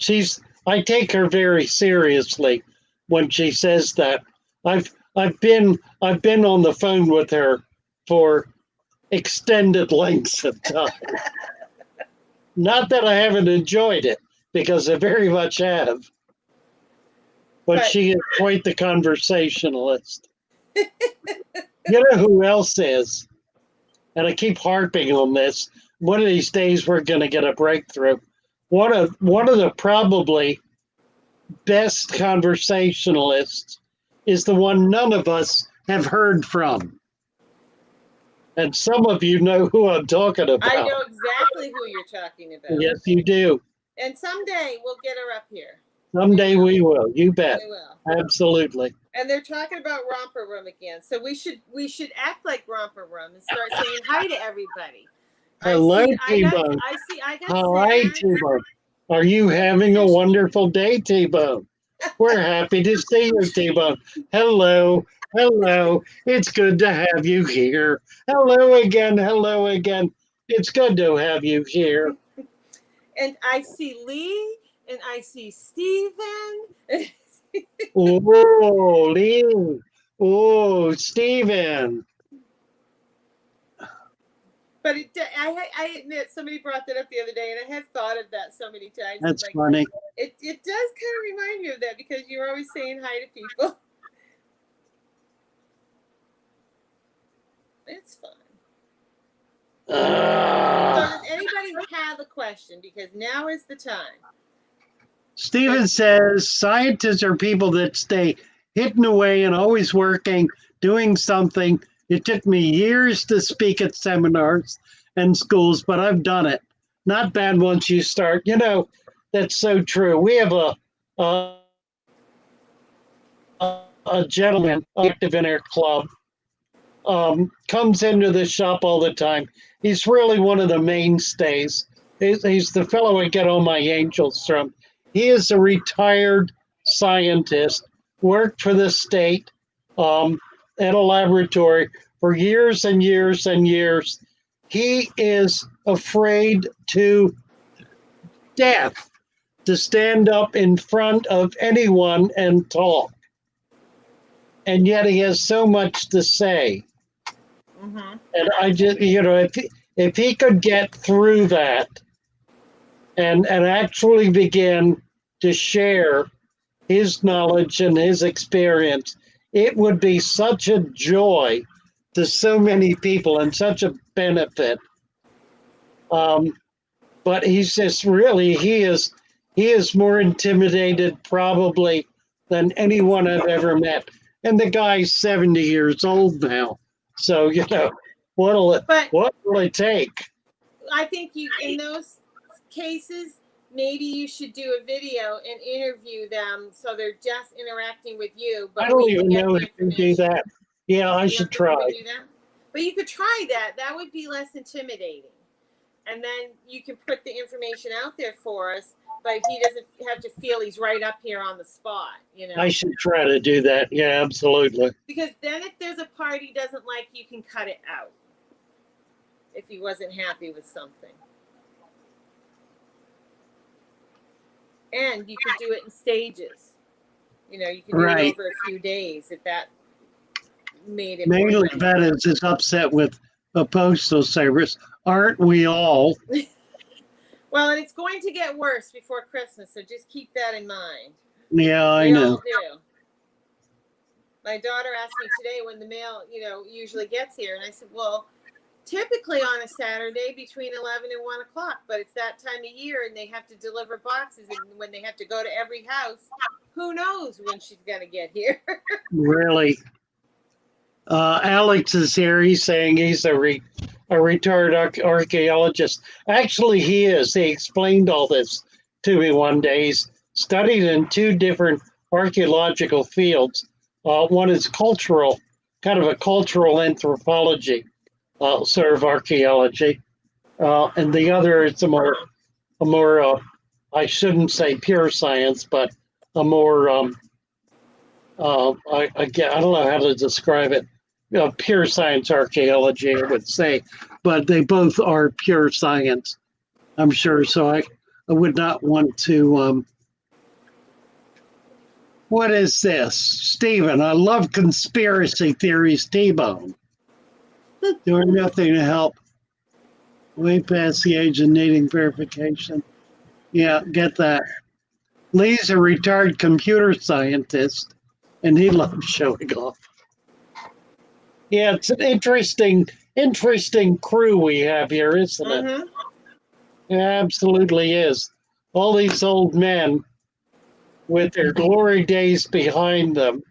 Speaker 2: I take her very seriously when she says that. I've been on the phone with her for extended lengths of time. Not that I haven't enjoyed it, because I very much have. But she is quite the conversationalist. You know who else is? And I keep harping on this. One of these days we're going to get a breakthrough. One of the probably best conversationalists is the one none of us have heard from. And some of you know who I'm talking about.
Speaker 3: I know exactly who you're talking about.
Speaker 2: Yes, you do.
Speaker 3: And someday we'll get her up here.
Speaker 2: Someday we will. You bet.
Speaker 3: We will.
Speaker 2: Absolutely.
Speaker 3: And they're talking about Romper Room again. So we should act like Romper Room and start saying hi to everybody.
Speaker 2: Hello, T-Bone.
Speaker 3: I got
Speaker 2: hi, T-Bone. Are you having a wonderful day, T-Bone? We're happy to see you, T-Bone. Hello. Hello. It's good to have you here. Hello again. Hello again. It's good to have you here.
Speaker 3: And I see Lee and I see Stephen.
Speaker 2: Oh, Lee. Oh, Stephen.
Speaker 3: But I admit, somebody brought that up the other day, and I have thought of that so many times.
Speaker 2: That's funny.
Speaker 3: It does kind of remind me of that because you're always saying hi to people. It's fun. So does anybody have a question? Because now is the time.
Speaker 2: Stephen says scientists are people that stay hidden away and always working, doing something. It took me years to speak at seminars and schools, but I've done it. Not bad once you start. That's so true. We have a gentleman active in our club, comes into the shop all the time. He's really one of the mainstays. He's the fellow I get all my angels from. He is a retired scientist, worked for the state at a laboratory for years and years and years. He is afraid to death to stand up in front of anyone and talk. And yet he has so much to say. Mm-hmm. And I just, if he could get through that and actually begin to share his knowledge and his experience, it would be such a joy to so many people and such a benefit. but he's just really he is more intimidated probably than anyone I've ever met. And the guy's 70 years old now. So,
Speaker 3: But
Speaker 2: what will it take?
Speaker 3: I think you, in those cases, maybe you should do a video and interview them so they're just interacting with you.
Speaker 2: I
Speaker 3: But
Speaker 2: don't
Speaker 3: we can
Speaker 2: even
Speaker 3: get
Speaker 2: know
Speaker 3: the
Speaker 2: if you do
Speaker 3: information.
Speaker 2: that. Yeah, I
Speaker 3: You
Speaker 2: should
Speaker 3: don't think
Speaker 2: try.
Speaker 3: we do that? But you could try that. That would be less intimidating. And then you can put the information out there for us, but he doesn't have to feel he's right up here on the spot,
Speaker 2: I should try to do that. Yeah, absolutely.
Speaker 3: Because then if there's a part he doesn't like, you can cut it out if he wasn't happy with something. And you could do it in stages. You could do it
Speaker 2: Right.
Speaker 3: over a few days if that made it
Speaker 2: Mainly
Speaker 3: more
Speaker 2: Bennett is upset with the postal service. Aren't we all?
Speaker 3: Well, and it's going to get worse before Christmas, so just keep that in mind.
Speaker 2: Yeah, I
Speaker 3: We
Speaker 2: know.
Speaker 3: all do. My daughter asked me today when the mail, usually gets here, and I said, well, typically on a Saturday between 11 and 1 o'clock, but it's that time of year, and they have to deliver boxes, and when they have to go to every house, who knows when she's going to get here.
Speaker 2: Really. Alex is here. He's saying he's a retired archaeologist. Actually, he is. He explained all this to me one day. He's studied in two different archaeological fields. One is cultural, kind of a cultural anthropology, sort of archaeology, and the other is a more I shouldn't say pure science, but a more I don't know how to describe it. Pure science archaeology, I would say, but they both are pure science, I'm sure. So I would not want to. What is this, Stephen? I love conspiracy theories, T-Bone. Doing nothing to help. Way past the age of needing verification. Yeah, get that. Lee's a retired computer scientist, and he loves showing off. Yeah, it's an interesting crew we have here, isn't it?
Speaker 3: Mm-hmm.
Speaker 2: It absolutely is. All these old men with their glory days behind them.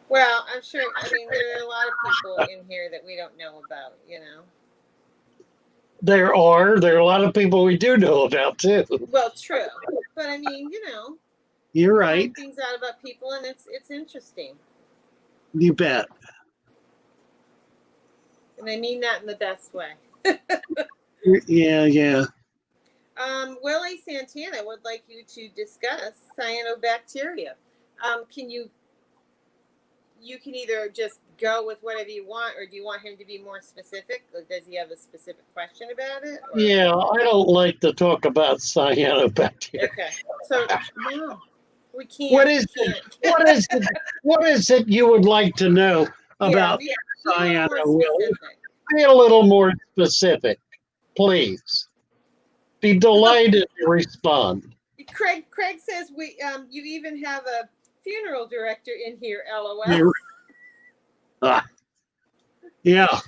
Speaker 3: Well, I'm sure, there are a lot of people in here that we don't know about,
Speaker 2: There are a lot of people we do know about too.
Speaker 3: Well, true. But
Speaker 2: You're
Speaker 3: you
Speaker 2: right.
Speaker 3: find things out about people, and it's interesting.
Speaker 2: You bet.
Speaker 3: And I mean that in the best way.
Speaker 2: Yeah.
Speaker 3: Willie Santana would like you to discuss cyanobacteria. You can either just go with whatever you want, or do you want him to be more specific? Or does he have a specific question about it? Or?
Speaker 2: Yeah, I don't like to talk about cyanobacteria.
Speaker 3: Okay. So, no, we can't.
Speaker 2: What is it? What is it you would like to know about cyano? Be a little more specific, please. Be delighted to respond.
Speaker 3: Craig says you even have a funeral director in here, LOL.
Speaker 2: Yeah.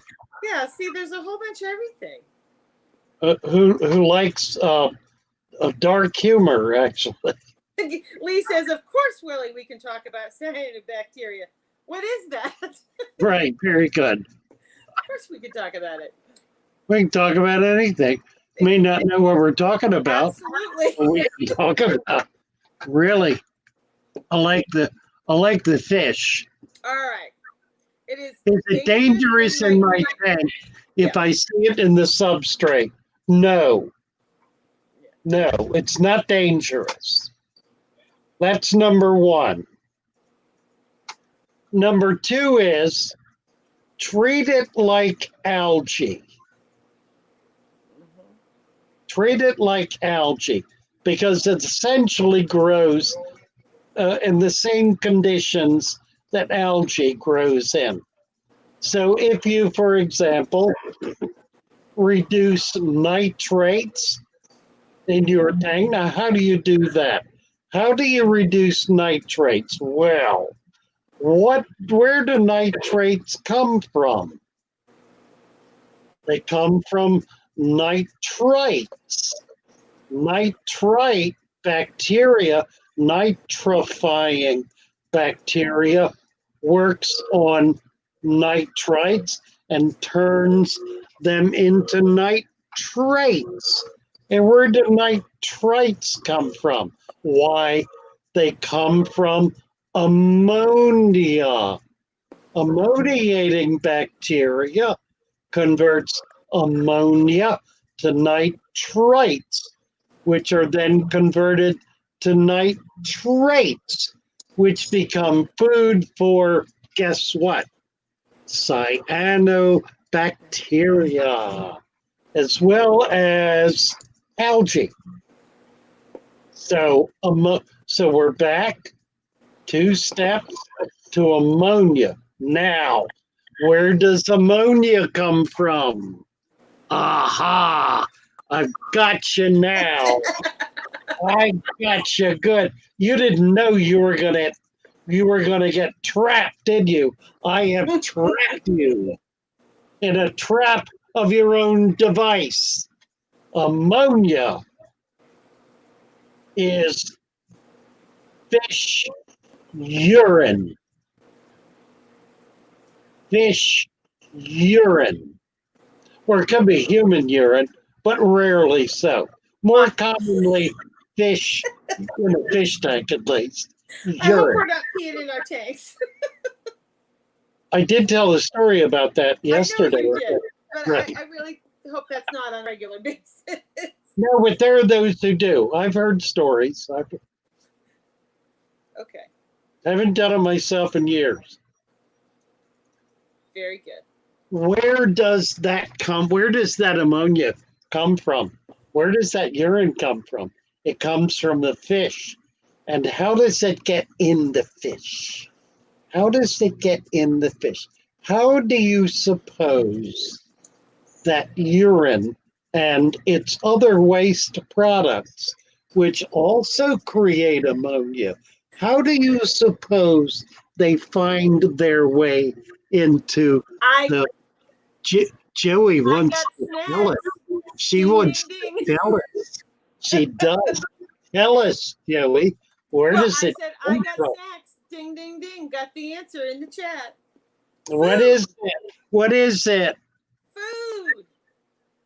Speaker 3: Yeah, see, there's a whole bunch of everything.
Speaker 2: Who likes dark humor, actually.
Speaker 3: Lee says, of course, Willie, we can talk about cyanobacteria. What is that?
Speaker 2: Right, very good.
Speaker 3: Of course we can talk about it.
Speaker 2: We can talk about anything. May not know what we're talking about.
Speaker 3: Absolutely.
Speaker 2: But we can talk about. Really. I like the fish.
Speaker 3: All right. Is
Speaker 2: it dangerous in my tank if I see it in the substrate? No. No, it's not dangerous. That's number one. Number two is treat it like algae. Treat it like algae because it essentially grows in the same conditions that algae grows in. So if you, for example, reduce nitrates in your tank, now how do you do that? How do you reduce nitrates? Well, where do nitrates come from? They come from nitrites. Nitrite bacteria, nitrifying bacteria, works on nitrites and turns them into nitrates. And where do nitrites come from? Why? They come from ammonia. Ammoniating bacteria converts ammonia to nitrites, which are then converted to nitrates, which become food for, guess what? Cyanobacteria, as well as algae. So we're back 2 steps to ammonia. Now, where does ammonia come from? Aha! I've got you now. I got you good. You didn't know you were gonna get trapped, did you? I have trapped you in a trap of your own device. Ammonia is fish urine. Fish urine. Or it could be human urine, but rarely so. More commonly, fish in a fish tank, at least.
Speaker 3: I hope
Speaker 2: Urine.
Speaker 3: we're not peeing in our tanks.
Speaker 2: I did tell a story about that yesterday.
Speaker 3: I know you did, but
Speaker 2: Right.
Speaker 3: I really hope that's not on a regular basis.
Speaker 2: No, but there are those who do. I've heard stories. I
Speaker 3: Okay,
Speaker 2: haven't done it myself in years.
Speaker 3: very good.
Speaker 2: Where does that come? Where does that ammonia come from? Where does that urine come from? It comes from the fish. And how does it get in the fish? How does it get in the fish? How do you suppose that urine and its other waste products, which also create ammonia, how do you suppose they find their way into the Joey
Speaker 3: I
Speaker 2: wants
Speaker 3: got
Speaker 2: to tell
Speaker 3: snacks.
Speaker 2: us. She
Speaker 3: Ding,
Speaker 2: wants
Speaker 3: ding,
Speaker 2: to
Speaker 3: ding.
Speaker 2: tell us. She does. Tell us, Joey. Where
Speaker 3: Well,
Speaker 2: does
Speaker 3: I
Speaker 2: it
Speaker 3: said
Speaker 2: come
Speaker 3: I got
Speaker 2: from?
Speaker 3: snacks. Ding, ding, ding. Got the answer in the chat.
Speaker 2: What is it? What is it?
Speaker 3: Food.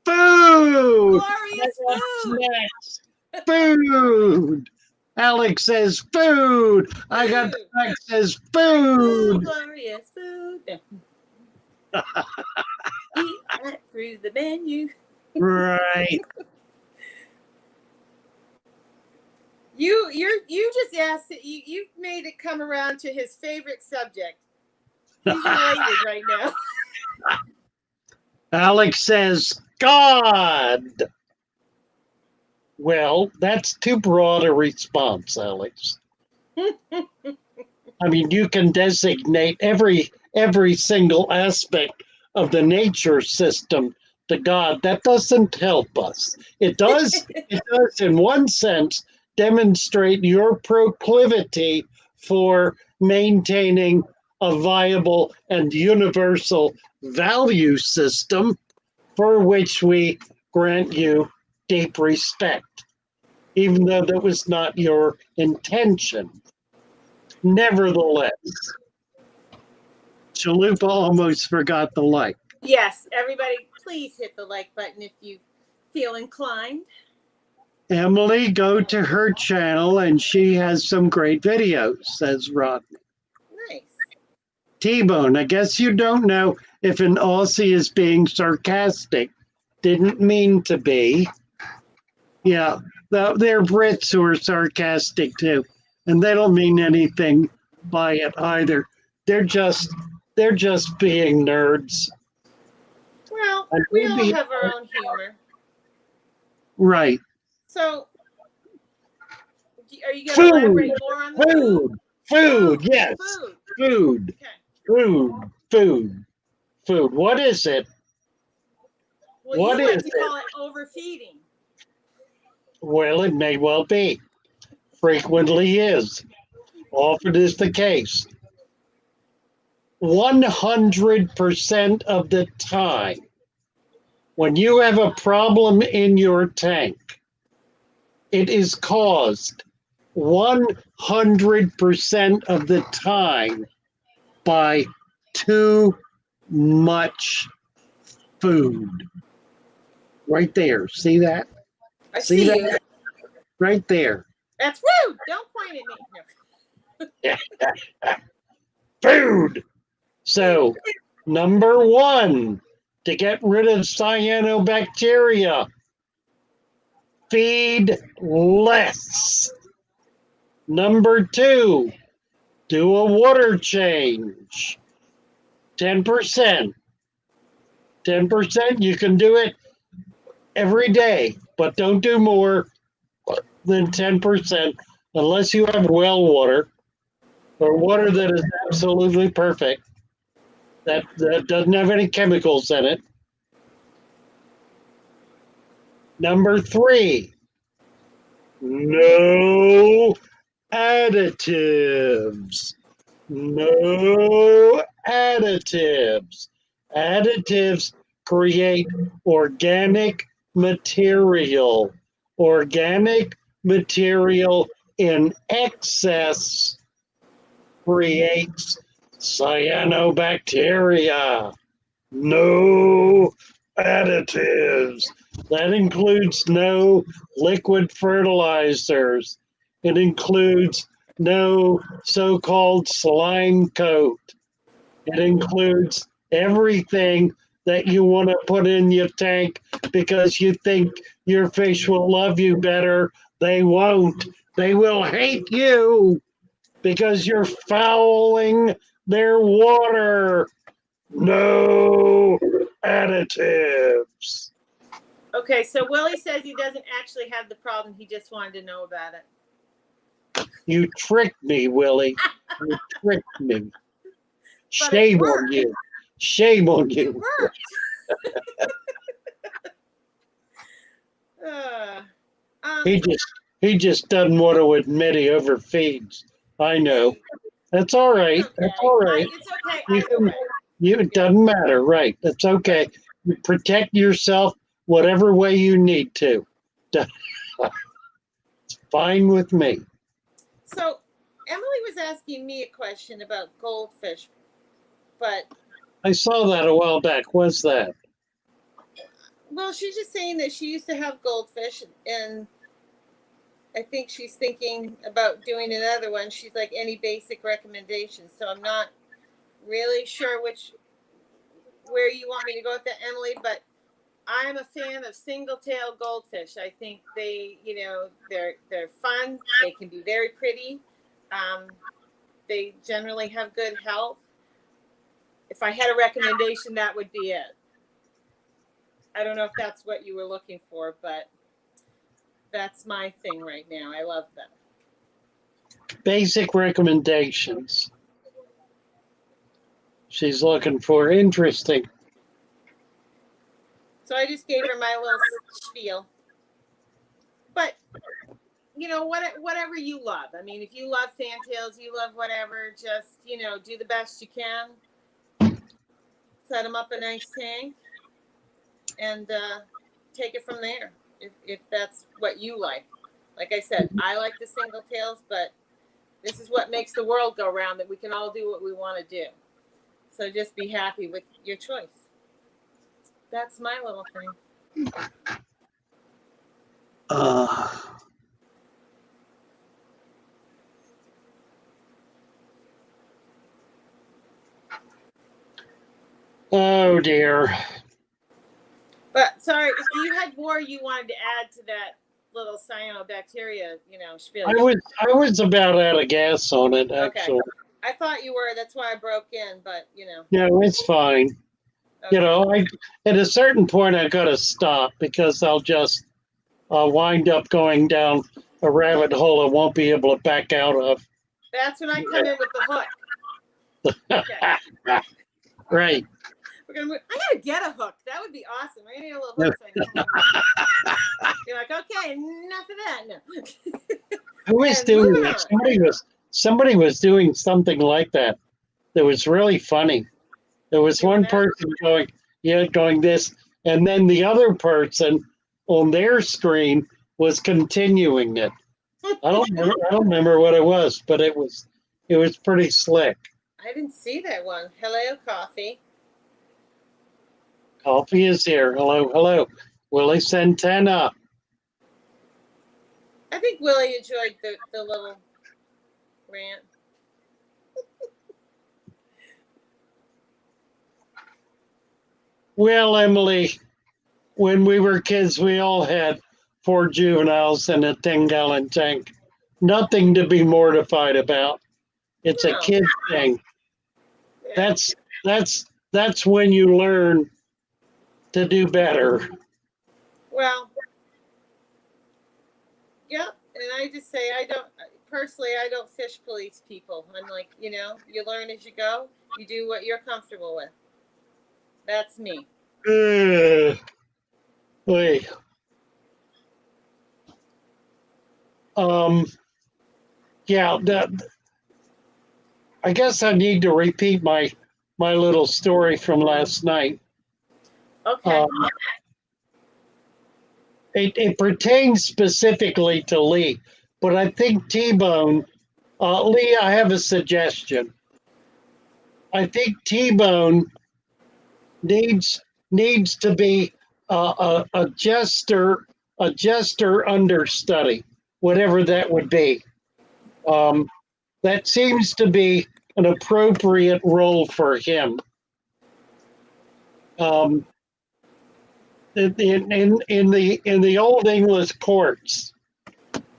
Speaker 2: Food.
Speaker 3: Glorious
Speaker 2: I got
Speaker 3: food.
Speaker 2: snacks. Food. Alex says food. I got
Speaker 3: Food.
Speaker 2: Alex says
Speaker 3: Food,
Speaker 2: food.
Speaker 3: glorious food. Eat right through the menu.
Speaker 2: Right.
Speaker 3: You just asked it. You made it come around to his favorite subject. He's elated right now.
Speaker 2: Alex says God. Well, that's too broad a response, Alex. I mean, you can designate every single aspect of the nature system to God. That doesn't help us. It does in one sense demonstrate your proclivity for maintaining a viable and universal value system for which we grant you deep respect, even though that was not your intention. Nevertheless, Chalupa almost forgot the like.
Speaker 3: Yes, everybody, please hit the like button if you feel inclined.
Speaker 2: Emily, go to her channel and she has some great videos, says Rodney.
Speaker 3: Nice.
Speaker 2: T-Bone, I guess you don't know if an Aussie is being sarcastic. Didn't mean to be. Yeah, they're Brits who are sarcastic too, and they don't mean anything by it either. They're just being nerds.
Speaker 3: Well,
Speaker 2: And
Speaker 3: we all
Speaker 2: maybe-
Speaker 3: have our own humor.
Speaker 2: Right.
Speaker 3: So, are you going to
Speaker 2: Food.
Speaker 3: elaborate more on the food?
Speaker 2: Food. Yes.
Speaker 3: Food.
Speaker 2: Food.
Speaker 3: Okay.
Speaker 2: Food. What is it?
Speaker 3: Well,
Speaker 2: What
Speaker 3: you like
Speaker 2: is
Speaker 3: to
Speaker 2: it?
Speaker 3: call it overfeeding.
Speaker 2: Well, it may well be. Frequently is. Often is the case. 100% of the time, When you have a problem in your tank, it is caused 100% of the time by too much food. Right there. See that?
Speaker 3: I see
Speaker 2: that?
Speaker 3: you.
Speaker 2: Right there.
Speaker 3: That's rude. Don't point at me. No.
Speaker 2: Food. So, number one, to get rid of cyanobacteria, feed less. Number two, do a water change. 10%. 10%, you can do it every day, but don't do more than 10% unless you have well water or water that is absolutely perfect, that doesn't have any chemicals in it. Number three, no additives. No additives. Additives create organic material. Organic material in excess creates cyanobacteria. No additives. That includes no liquid fertilizers. It includes no so-called slime coat. It includes everything that you want to put in your tank because you think your fish will love you better. They won't. They will hate you because you're fouling their water. No additives.
Speaker 3: Okay, so Willie says he doesn't actually have the problem. He just wanted to know about it.
Speaker 2: You tricked me, Willie. You tricked me. Shame on you. Shame on
Speaker 3: It
Speaker 2: you.
Speaker 3: worked.
Speaker 2: He just doesn't want to admit he overfeeds. I know. That's all right.
Speaker 3: Okay.
Speaker 2: That's all right.
Speaker 3: It's okay.
Speaker 2: It doesn't matter, right? That's okay. You protect yourself whatever way you need to. It's fine with me.
Speaker 3: So Emily was asking me a question about goldfish, but
Speaker 2: I saw that a while back. What's that?
Speaker 3: well, she's just saying that she used to have goldfish, and I think she's thinking about doing another one. She's like, any basic recommendations? So I'm not really sure where you want me to go with that, Emily, but I'm a fan of single-tailed goldfish. I think they, they're fun. They can be very pretty. They generally have good health. If I had a recommendation, that would be it. I don't know if that's what you were looking for, but that's my thing right now. I love them.
Speaker 2: Basic recommendations. She's looking for interesting.
Speaker 3: So I just gave her my little spiel. But, whatever you love. I mean, if you love fantails, you love whatever, just, do the best you can. Set them up a nice tank and take it from there if that's what you like. Like I said, I like the single tails, but this is what makes the world go round, that we can all do what we want to do. So just be happy with your choice. That's my little thing.
Speaker 2: Oh dear.
Speaker 3: But sorry, if you had more you wanted to add to that little cyanobacteria, spiel.
Speaker 2: I was about out of gas on it, actually.
Speaker 3: Okay. I thought you were. That's why I broke in, but
Speaker 2: No, it's fine.
Speaker 3: Okay.
Speaker 2: At a certain point, I got to stop because I'll just wind up going down a rabbit hole I won't be able to back out of.
Speaker 3: That's when I come in with the hook. Okay.
Speaker 2: Right.
Speaker 3: We're gonna move. I gotta get a hook. That would be awesome. We're gonna need a little hook. You're like, okay, enough of that. No.
Speaker 2: Who was doing that? Somebody was doing something like that. That was really funny. There was one person going this, and then the other person on their screen was continuing it. I don't remember what it was, but it was pretty slick.
Speaker 3: I didn't see that one. Hello, Coffee.
Speaker 2: Coffee is here. Hello, hello. Willie Santana.
Speaker 3: I think Willie enjoyed the little rant.
Speaker 2: Well, Emily, when we were kids, we all had 4 juveniles and a 10-gallon tank. Nothing to be mortified about. It's a
Speaker 3: No.
Speaker 2: kid thing.
Speaker 3: Yeah.
Speaker 2: That's when you learn to do better.
Speaker 3: Well, yep. And I just say I don't fish police people. I'm like, you learn as you go. You do what you're comfortable with. That's me.
Speaker 2: Wait. Yeah, I guess I need to repeat my little story from last night.
Speaker 3: Okay.
Speaker 2: It pertains specifically to Lee, but I think T-Bone, Lee, I have a suggestion. I think T-Bone needs to be a jester understudy, whatever that would be. That seems to be an appropriate role for him. In the old English courts,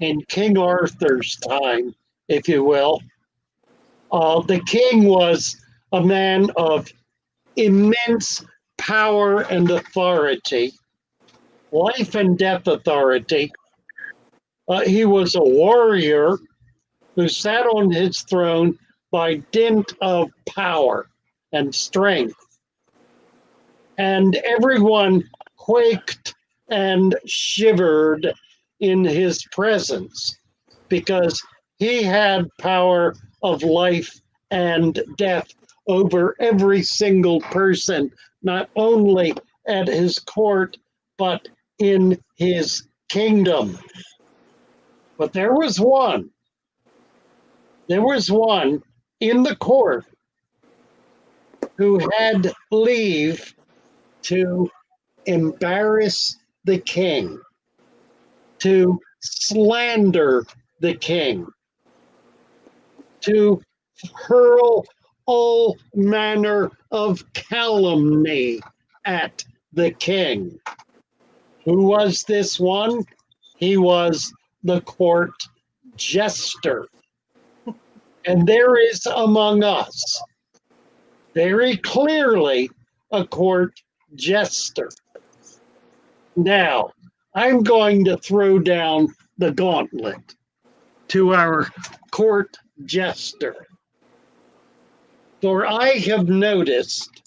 Speaker 2: in King Arthur's time, if you will, the king was a man of immense power and authority, life and death authority. He was a warrior who sat on his throne by dint of power and strength. And everyone quaked and shivered in his presence because he had power of life and death over every single person, not only at his court, but in his kingdom. But there was one in the court who had leave to embarrass the king, to slander the king, to hurl all manner of calumny at the king. Who was this one? He was the court jester. And there is among us very clearly a court jester. Now, I'm going to throw down the gauntlet to our court jester. For I have noticed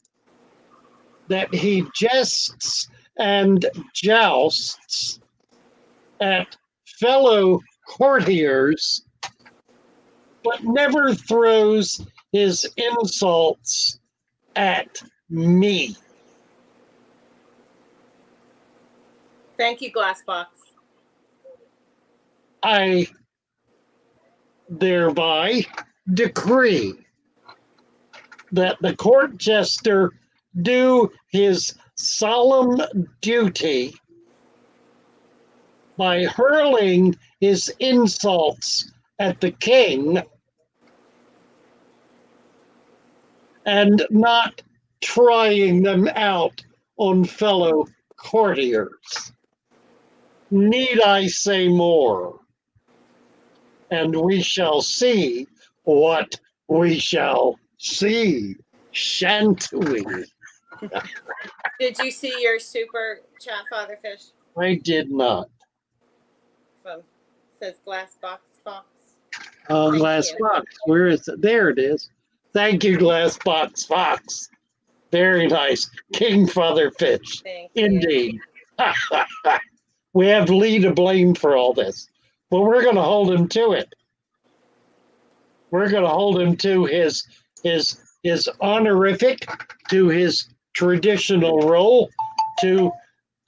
Speaker 2: that he jests and jousts at fellow courtiers, but never throws his insults at me.
Speaker 3: Thank you, Glassbox.
Speaker 2: I thereby decree that the court jester do his solemn duty by hurling his insults at the king and not trying them out on fellow courtiers. Need I say more? And we shall see what we shall see, shan't we?
Speaker 3: Did you see your super chat, Father Fish?
Speaker 2: I did not.
Speaker 3: From says Glassbox Fox.
Speaker 2: Glass Fox, where is it? There it is. Thank you, Glass Box Fox. Very nice. King Father Fish.
Speaker 3: Thank you.
Speaker 2: Indeed. We have Lee to blame for all this, but we're going to hold him to it. We're going to hold him to his honorific, to his traditional role, to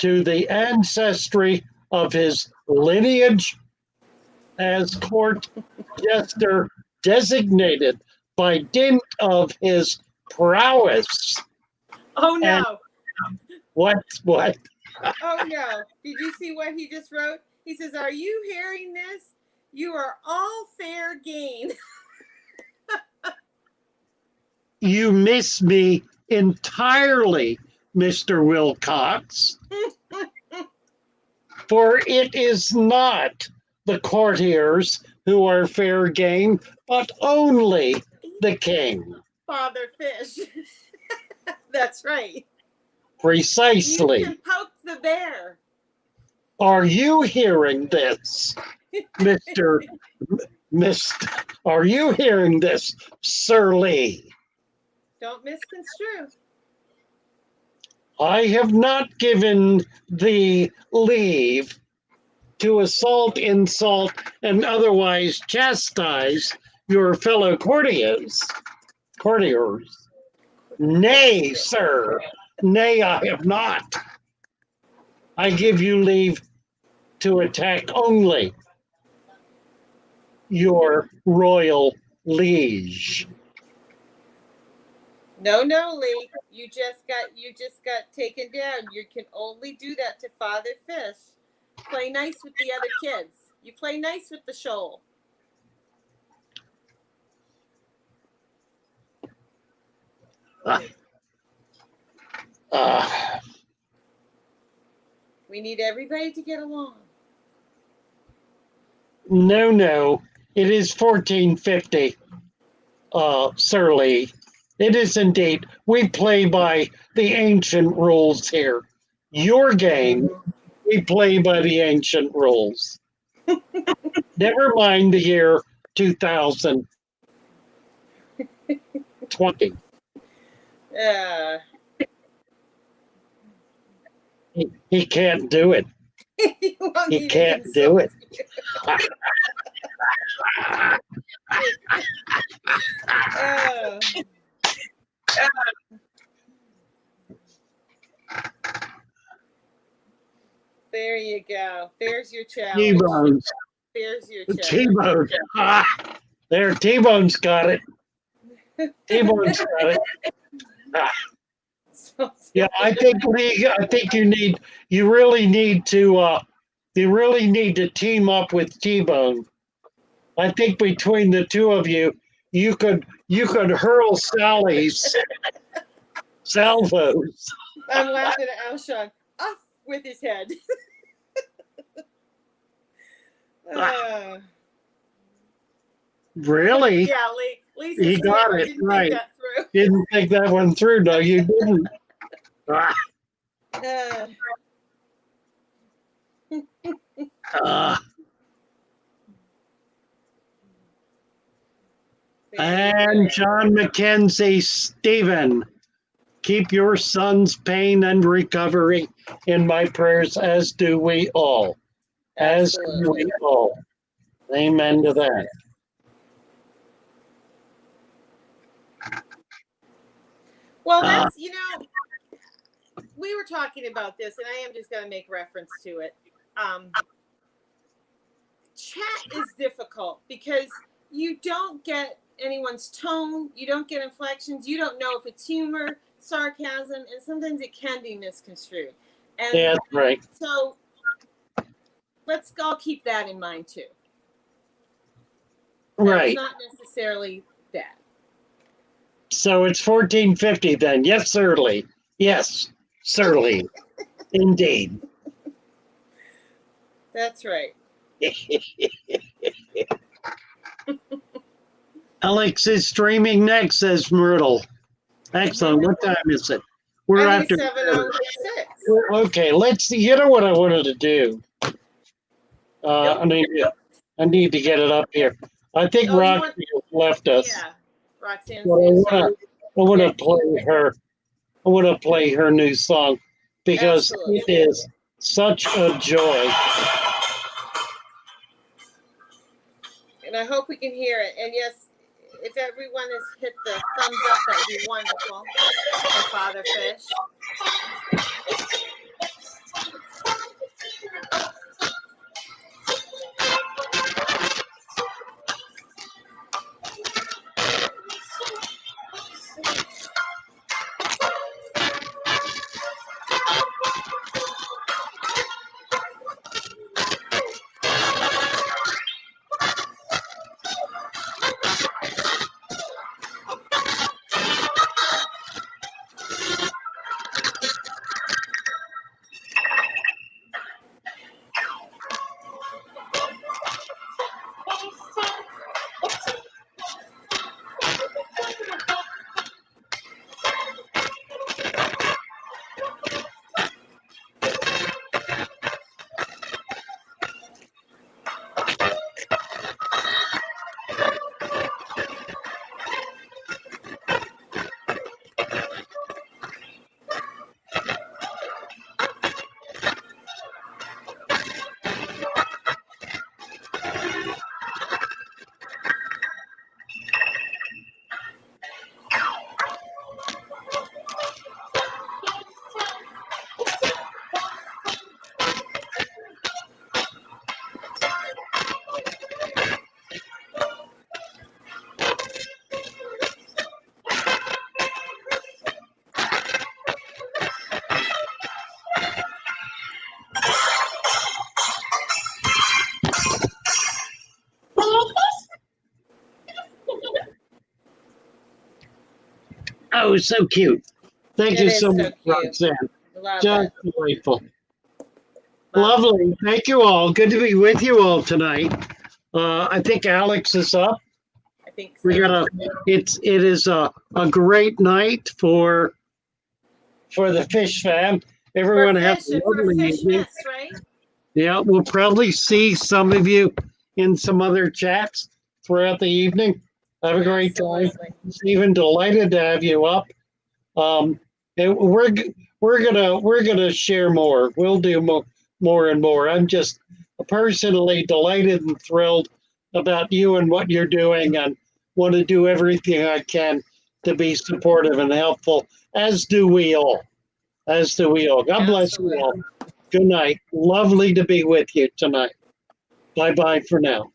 Speaker 2: the ancestry of his lineage as court jester designated by dint of his prowess.
Speaker 3: Oh
Speaker 2: And
Speaker 3: no.
Speaker 2: what?
Speaker 3: Oh no. Did you see what he just wrote? He says, "Are you hearing this? You are all fair game."
Speaker 2: You miss me entirely, Mr. Wilcox. For it is not the courtiers who are fair game, but only the king.
Speaker 3: Father Fish. That's right.
Speaker 2: Precisely.
Speaker 3: You can poke the bear.
Speaker 2: Are you hearing this, Mr. Are you hearing this, Sir Lee?
Speaker 3: Don't misconstrue.
Speaker 2: I have not given thee leave to assault, insult, and otherwise chastise your fellow courtiers. Nay, sir. Nay, I have not. I give you leave to attack only your royal liege.
Speaker 3: No, Lee. You just got taken down. You can only do that to Father Fish. Play nice with the other kids. You play nice with the shoal. We need everybody to get along.
Speaker 2: No. It is 1450, Sir Lee. It is indeed. We play by the ancient rules here. Your game, we play by the ancient rules. Never mind the year 2020. He can't do it. He can't do it.
Speaker 3: There you go. There's your challenge.
Speaker 2: T-Bones.
Speaker 3: There's your challenge.
Speaker 2: T-Bones. There, T-Bones got it. T-Bones got it. Yeah, I think you really need to team up with T-Bone. I think between the two of you, you could hurl salvos.
Speaker 3: I'm laughing at Alshon. Off with his head.
Speaker 2: Really?
Speaker 3: Yeah, Lee
Speaker 2: He got it right. Didn't think that one through. No, you didn't. And John McKenzie, Stephen, keep your son's pain and recovery in my prayers, as do we all. As do we all. Amen to that.
Speaker 3: Well, that's, we were talking about this, and I am just going to make reference to it. Chat is difficult because you don't get anyone's tone, you don't get inflections, you don't know if it's humor, sarcasm, and sometimes it can be misconstrued. And
Speaker 2: yeah, that's right.
Speaker 3: So let's all keep that in mind too.
Speaker 2: Right.
Speaker 3: It's not necessarily bad.
Speaker 2: So it's 1450 then. Yes, certainly. Yes, certainly. Indeed.
Speaker 3: That's right.
Speaker 2: Alex is streaming next, says Myrtle. Excellent. What time is it? We're after
Speaker 3: 7:06.
Speaker 2: Okay, you know what I wanted to do? I need to get it up here. I think Roxy left us.
Speaker 3: Yeah, Roxanne.
Speaker 2: I want to play her. I want to play her new song because it is such a joy.
Speaker 3: And I hope we can hear it. And yes, if everyone has hit the thumbs up, that would be wonderful. For Father Fish.
Speaker 2: Oh, so cute. Thank
Speaker 3: It
Speaker 2: you
Speaker 3: is
Speaker 2: so
Speaker 3: so
Speaker 2: much,
Speaker 3: cute.
Speaker 2: Roxanne.
Speaker 3: Love
Speaker 2: Just
Speaker 3: it.
Speaker 2: delightful.
Speaker 3: Love it.
Speaker 2: Lovely. Thank you all. Good to be with you all tonight. I think Alex is up.
Speaker 3: I think
Speaker 2: We
Speaker 3: so.
Speaker 2: got it is a great night for the fish fam. Everyone have a
Speaker 3: For
Speaker 2: lovely
Speaker 3: fish
Speaker 2: evening.
Speaker 3: myths, right?
Speaker 2: Yeah, we'll probably see some of you in some other chats throughout the evening. Have a great time.
Speaker 3: Absolutely.
Speaker 2: Stephen, delighted to have you up. And we're gonna share more. We'll do more and more. I'm just personally delighted and thrilled about you and what you're doing, and want to do everything I can to be supportive and helpful. As do we all. As do we all. God bless you all.
Speaker 3: Absolutely.
Speaker 2: Good night. Lovely to be with you tonight. Bye bye for now.